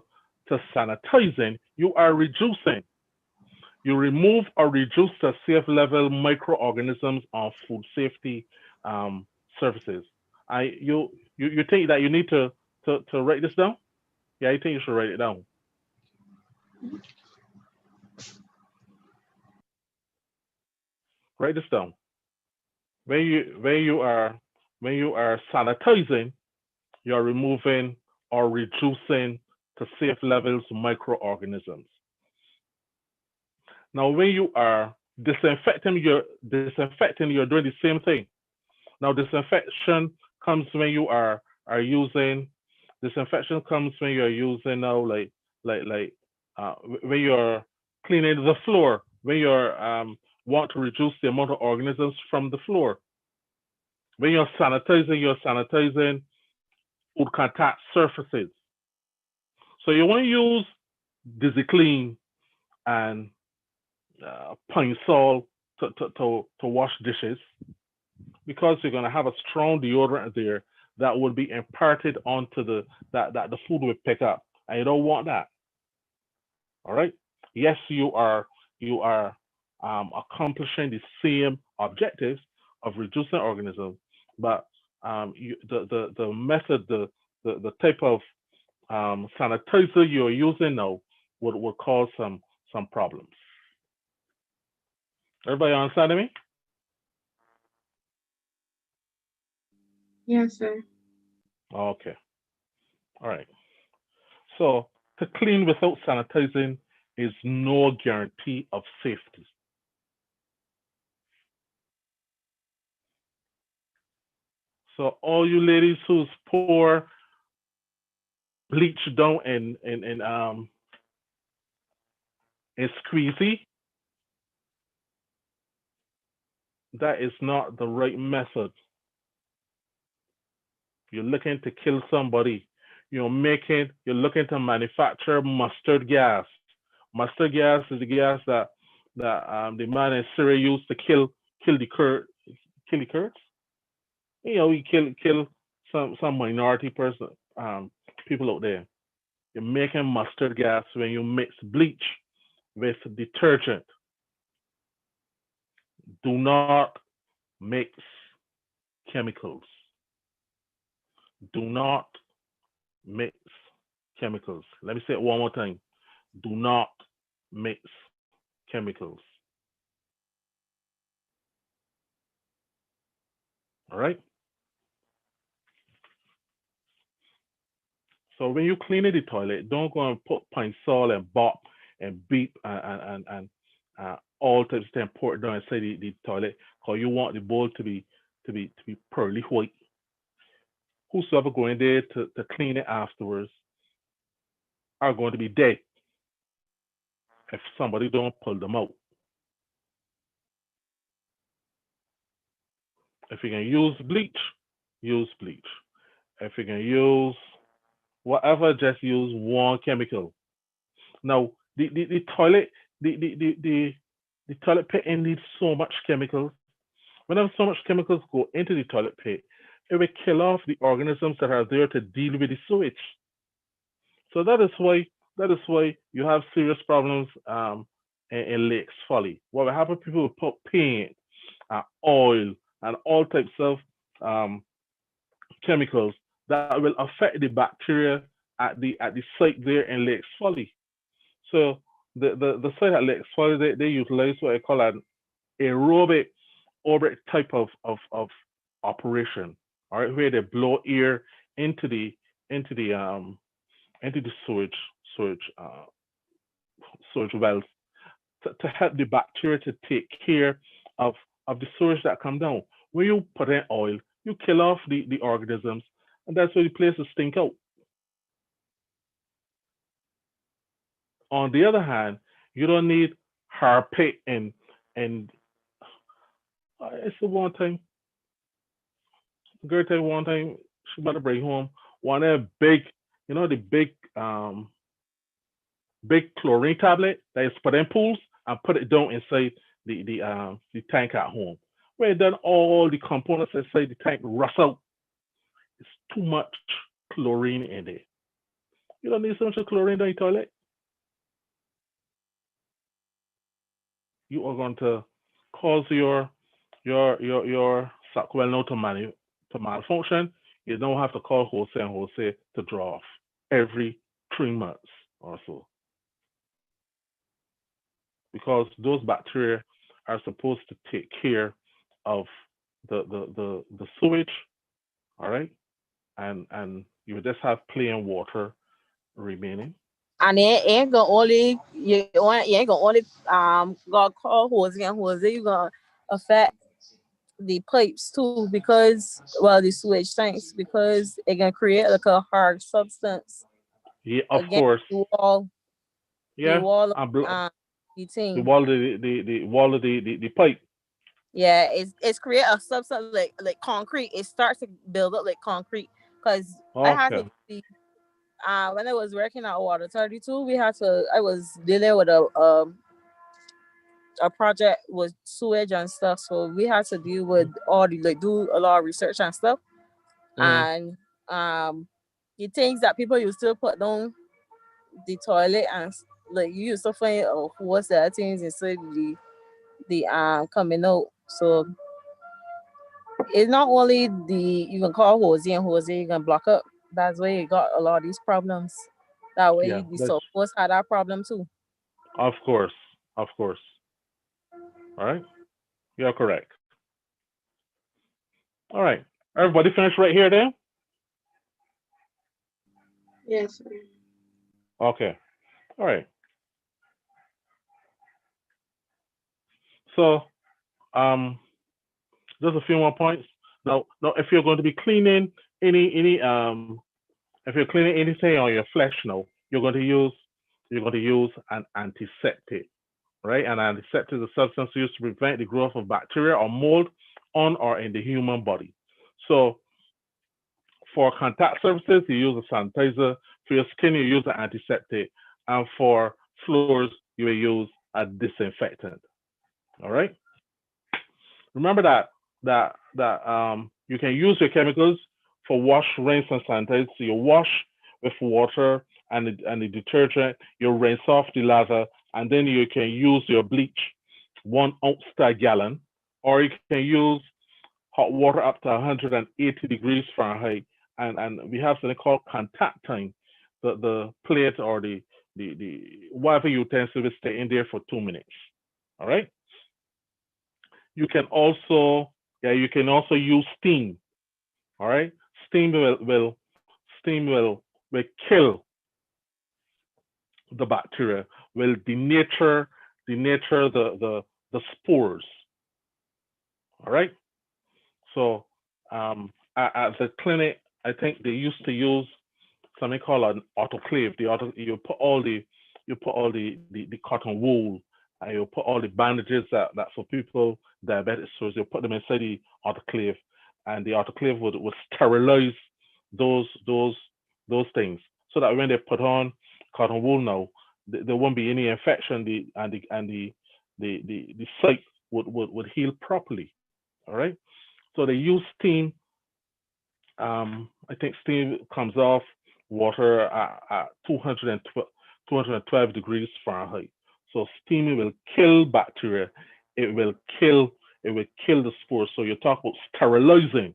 sanitizing, you are reducing. You remove or reduce the safe level microorganisms on food safety services. You think that you need to write this down? Yeah, I think you should write it down. Write this down. When you are sanitizing, you are removing or reducing to safe levels microorganisms. Now, when you are disinfecting, you're doing the same thing. Now, are using disinfection comes when you're using now like when you're cleaning the floor, when you're want to reduce the amount of organisms from the floor. When you're sanitizing food contact surfaces. So you want to use Dizzy Clean and Pine Sol to wash dishes because you're going to have a strong deodorant there that will be imparted onto that the food will pick up, and you don't want that. All right. Yes, you are accomplishing the same objectives of reducing organisms, but the method the type of sanitizer you're using now would cause some problems. Everybody understand me? Yes, sir. Okay. All right. So to clean without sanitizing is no guarantee of safety. So all you ladies who's pour bleach down in squeezy, that is not the right method. You're looking to kill somebody. You're looking to manufacture mustard gas. Mustard gas is the gas that the man in Syria used to kill the Kurd, kill the Kurds. He kill some minority person people out there. You're making mustard gas when you mix bleach with detergent. Do not mix chemicals. Do not mix chemicals. Let me say it one more time. Do not mix chemicals. All right. So when you clean the toilet, don't go and put pine sol and bop and beep and all types of things pour it down inside the toilet because you want the bowl to be pearly white. Whosoever going there to clean it afterwards are going to be dead if somebody don't pull them out. If you can use bleach, use bleach. If you can use whatever, just use one chemical. Now the toilet the toilet pit needs so much chemicals. Whenever so much chemicals go into the toilet pit, it will kill off the organisms that are there to deal with the sewage. So that is why you have serious problems in lakes folly. What will happen? People will put paint, oil, and all types of um, chemicals that will affect the bacteria at the site there in Lakes Folly. So the site at Lakes Folly they utilize what I call an aerobic orbit type of operation. All right, where they blow air into the into the um into the sewage sewage wells to help the bacteria to take care of of the sewage that come down. When you put in oil, you kill off the organisms, and that's why the places stink out. On the other hand, you don't need harpic and it's the one time girl tell you one time she about to bring home one of the big the big chlorine tablet that is put in pools and put it down inside the tank at home. Where then all the components inside the tank rust out. It's too much chlorine in there. You don't need so much chlorine in your toilet. You are going to cause your suck well now to malfunction. You don't have to call Jose and Jose to draw off every 3 months or so. Because those bacteria are supposed to take care of the sewage, all right? And you just have plain water remaining. And it ain't gonna only you ain't gonna only gonna call hose. You gonna affect the pipes too because well the sewage tanks because it can create like a hard substance Yeah, of against course. the Yeah, wall of and blo- the the thing. wall of the wall of the pipe. Yeah, it's create a substance like concrete. It starts to build up like concrete because I had to Okay. see when I was working at Water 32, we had to I was dealing with a project with sewage and stuff. So we had to deal with all the like do a lot of research and stuff. Mm. And um the things that people used to put down the toilet and like you used to find what's the things inside the coming out. So it's not only the you can call Jose you can block up. That's why you got a lot of these problems. That way Yeah, the that's South Coast had that problem too. of course, of course. All right, you're correct. All right, everybody finished right here then? Yes. Okay. All right. So um, just a few more points. Now, if you're going to be cleaning any if you're cleaning anything on your flesh now, you're going to use an antiseptic, right? An antiseptic is a substance used to prevent the growth of bacteria or mold on or in the human body. So for contact surfaces, you use a sanitizer. For your skin, you use an antiseptic. And for floors, you will use a disinfectant. All right. Remember that you can use your chemicals for wash, rinse, and sanitize. So you wash with water and the detergent. You rinse off the lather, and then you can use your bleach, 1 ounce per gallon, or you can use hot water up to 180 degrees Fahrenheit, and we have something called contact time. The plate or the whatever utensil will stay in there for 2 minutes. All right. You can also you can also use steam. All right. Steam steam will kill the bacteria, will denature the spores. All right. So at the clinic, I think they used to use something called an autoclave. You put all the cotton wool and you put all the bandages that for people diabetic, so you put them inside the autoclave, and the autoclave would sterilize those those things so that when they put on cotton wool now, there won't be any infection. The site would heal properly. All right. So they use steam. I think steam comes off water at 212 degrees Fahrenheit. So steam will kill bacteria. It will kill it will kill the spores. So you talk about sterilizing,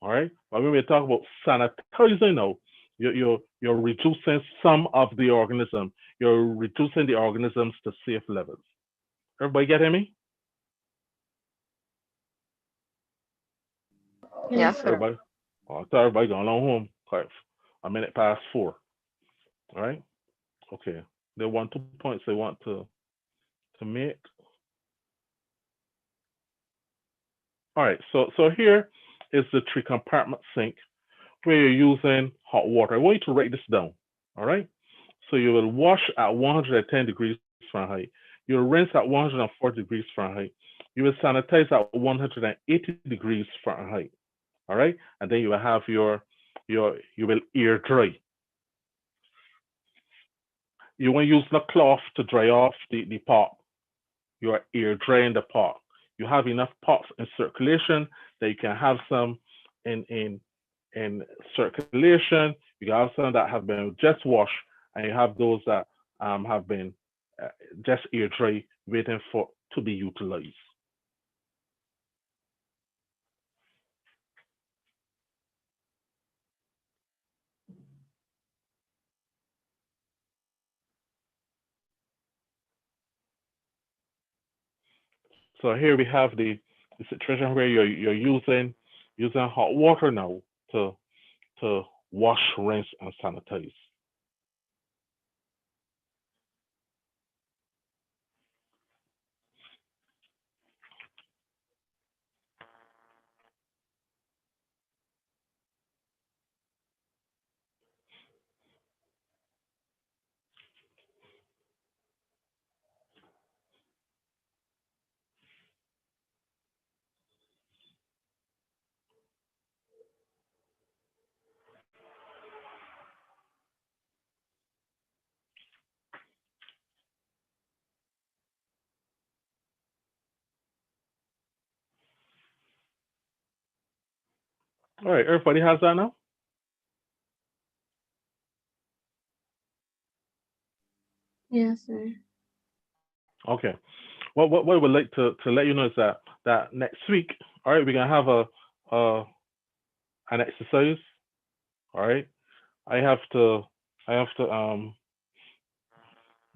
all right? But when we talk about sanitizing now, you're reducing some of the organism. You're reducing the organisms to safe levels. Everybody getting me? Yes, sir. Everybody? Oh, I thought everybody going on home. Quite a minute past 4. All right. Okay. There want 2 points they want to make. All right. So here is the 3 compartment sink where you're using hot water. I want you to write this down. All right. So you will wash at 110 degrees Fahrenheit. You'll rinse at 140 degrees Fahrenheit. You will sanitize at 180 degrees Fahrenheit. All right. And then you will have you will air dry. You want to use the cloth to dry off the pot. You're drying the pot. You have enough pots in circulation that you can have some in circulation. You have some that have been just washed, and you have those that have been uh, just air dry, waiting for to be utilized. So here we have the situation where you're using hot water now to wash, rinse, and sanitize. All right, everybody has that now? Yes, sir. Okay. What I would like to let you know is that next week, all right, we're gonna have a an exercise. All right. I have to I have to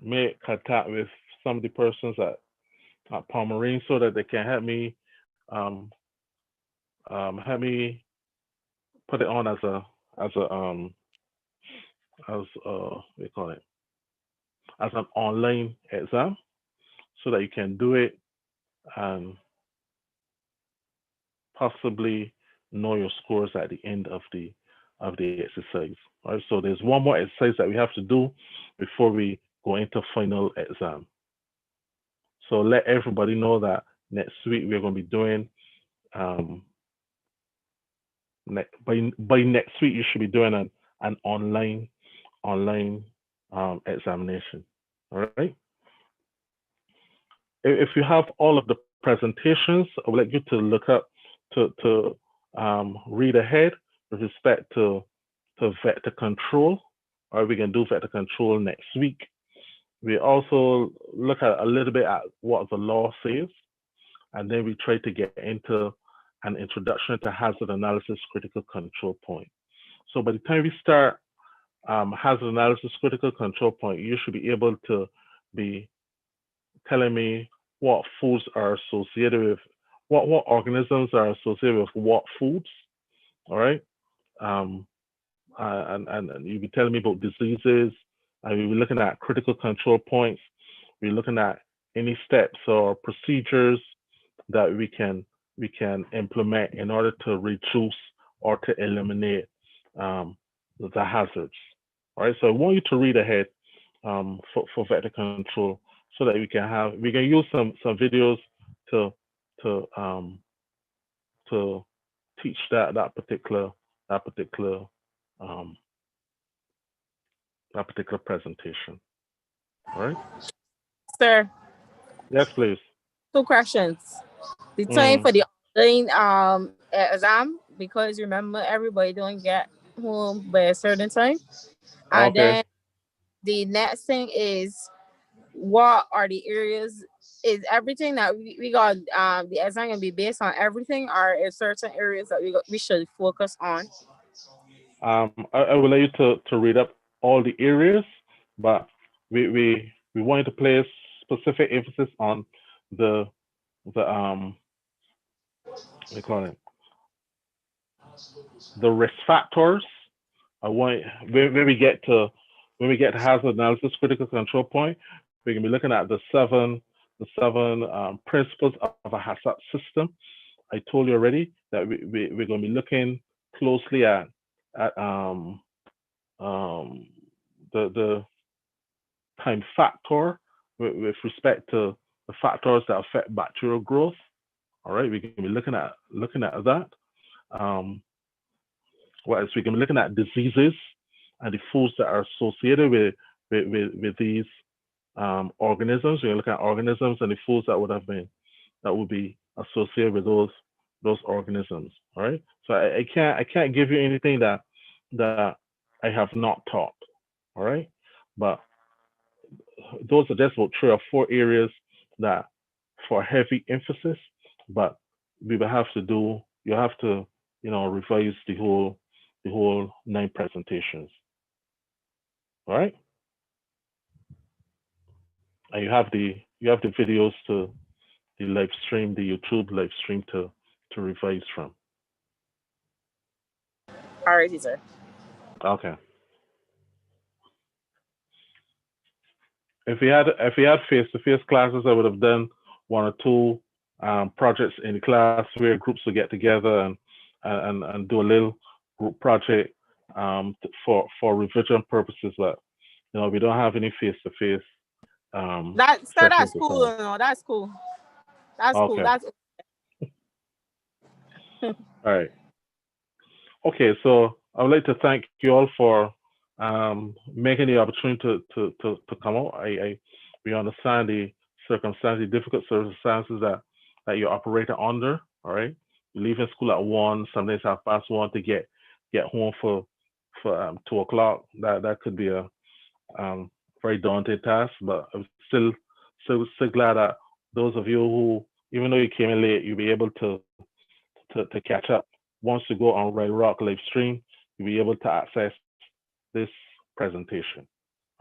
make contact with some of the persons at Palmarine so that they can um help me put it on as a as what do you call it, as an online exam so that you can do it and possibly know your scores at the end of the exercise. All right, so there's one more exercise that we have to do before we go into final exam. So let everybody know that next week we're going to be doing um, by next week you should be doing an online examination. All right. If you have all of the presentations, I would like you to look up to read ahead with respect to vector control. Or we can do vector control next week. We also look at a little bit at what the law says, and then we try to get into an introduction to hazard analysis critical control point. So by the time we start hazard analysis critical control point, you should be able to be telling me what foods are associated with what organisms are associated with what foods. All right. Um, and you'll be telling me about diseases, and we'll be looking at critical control points. We're looking at any steps or procedures that we can implement in order to reduce or to eliminate the hazards. All right, so I want you to read ahead for vector control so that we can use some videos to to um, to teach that particular um, that particular presentation. All right. Sir, Yes, please. 2 questions. The time Mm, for the online exam, because remember everybody don't get home by a certain time. And okay. then the next thing is, what are the areas? Is everything that we got the exam gonna be based on everything, or is certain areas that we should focus on? I would like you to read up all the areas, but we wanted to place specific emphasis on the what do you call it, the risk factors. I want when we get to hazard analysis critical control point, we can be looking at the seven principles of a hazard system. I told you already that we're going to be looking closely at um, the time factor with respect to the factors that affect bacterial growth. All right, we can be looking at that. Um, what else? We can be looking at diseases and the foods that are associated with these organisms. We're looking at organisms and the foods that would be associated with those organisms. All right. So I can't give you anything that I have not taught. All right. But those are just about 3 or 4 areas that for heavy emphasis, but we will have to do, you have to, revise the whole 9 presentations. All right. And you have the videos to the live stream, the YouTube live stream to revise from. All right, sir. Okay. If we had face-to-face classes, I would have done 1 or 2 projects in the class where groups would get together and do a little group project for revision purposes. But we don't have any face-to-face That's sessions at cool. all. No, that's cool. That's cool. Okay. That's All right. Okay, so I would like to thank you all for making the opportunity to come out. We understand the circumstances, the difficult circumstances that you're operating under. All right, leaving school at 1, sometimes 1:30 to get home for 2 o'clock. That could be a very daunting task, but I'm still glad that those of you who, even though you came in late, you'll be able to catch up. Once you go on Red Rock live stream, you'll be able to access this presentation.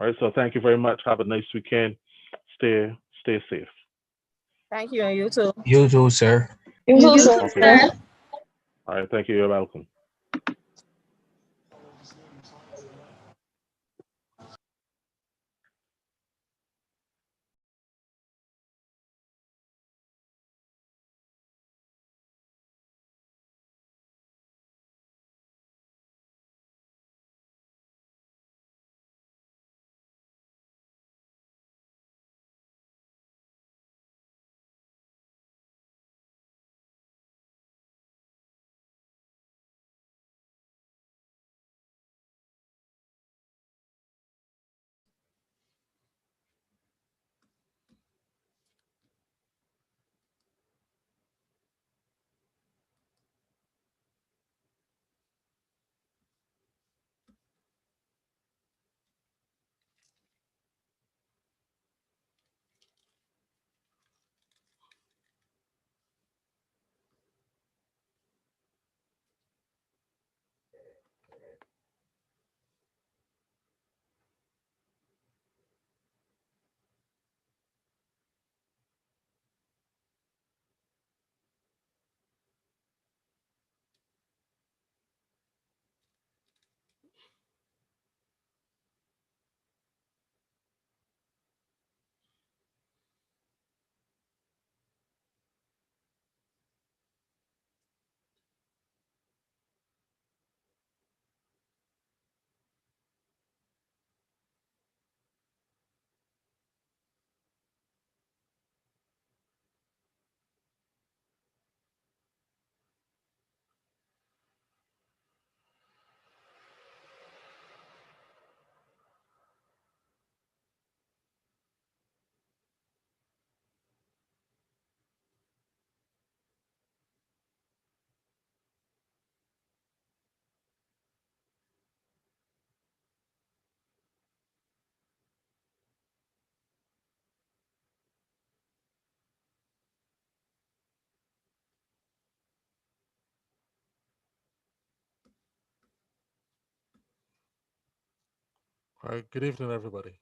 All right, so thank you very much. Have a nice weekend. Stay safe. Thank you, and you too. You too, sir. You too, Okay. sir. All right, thank you. You're welcome. All right, good evening, everybody.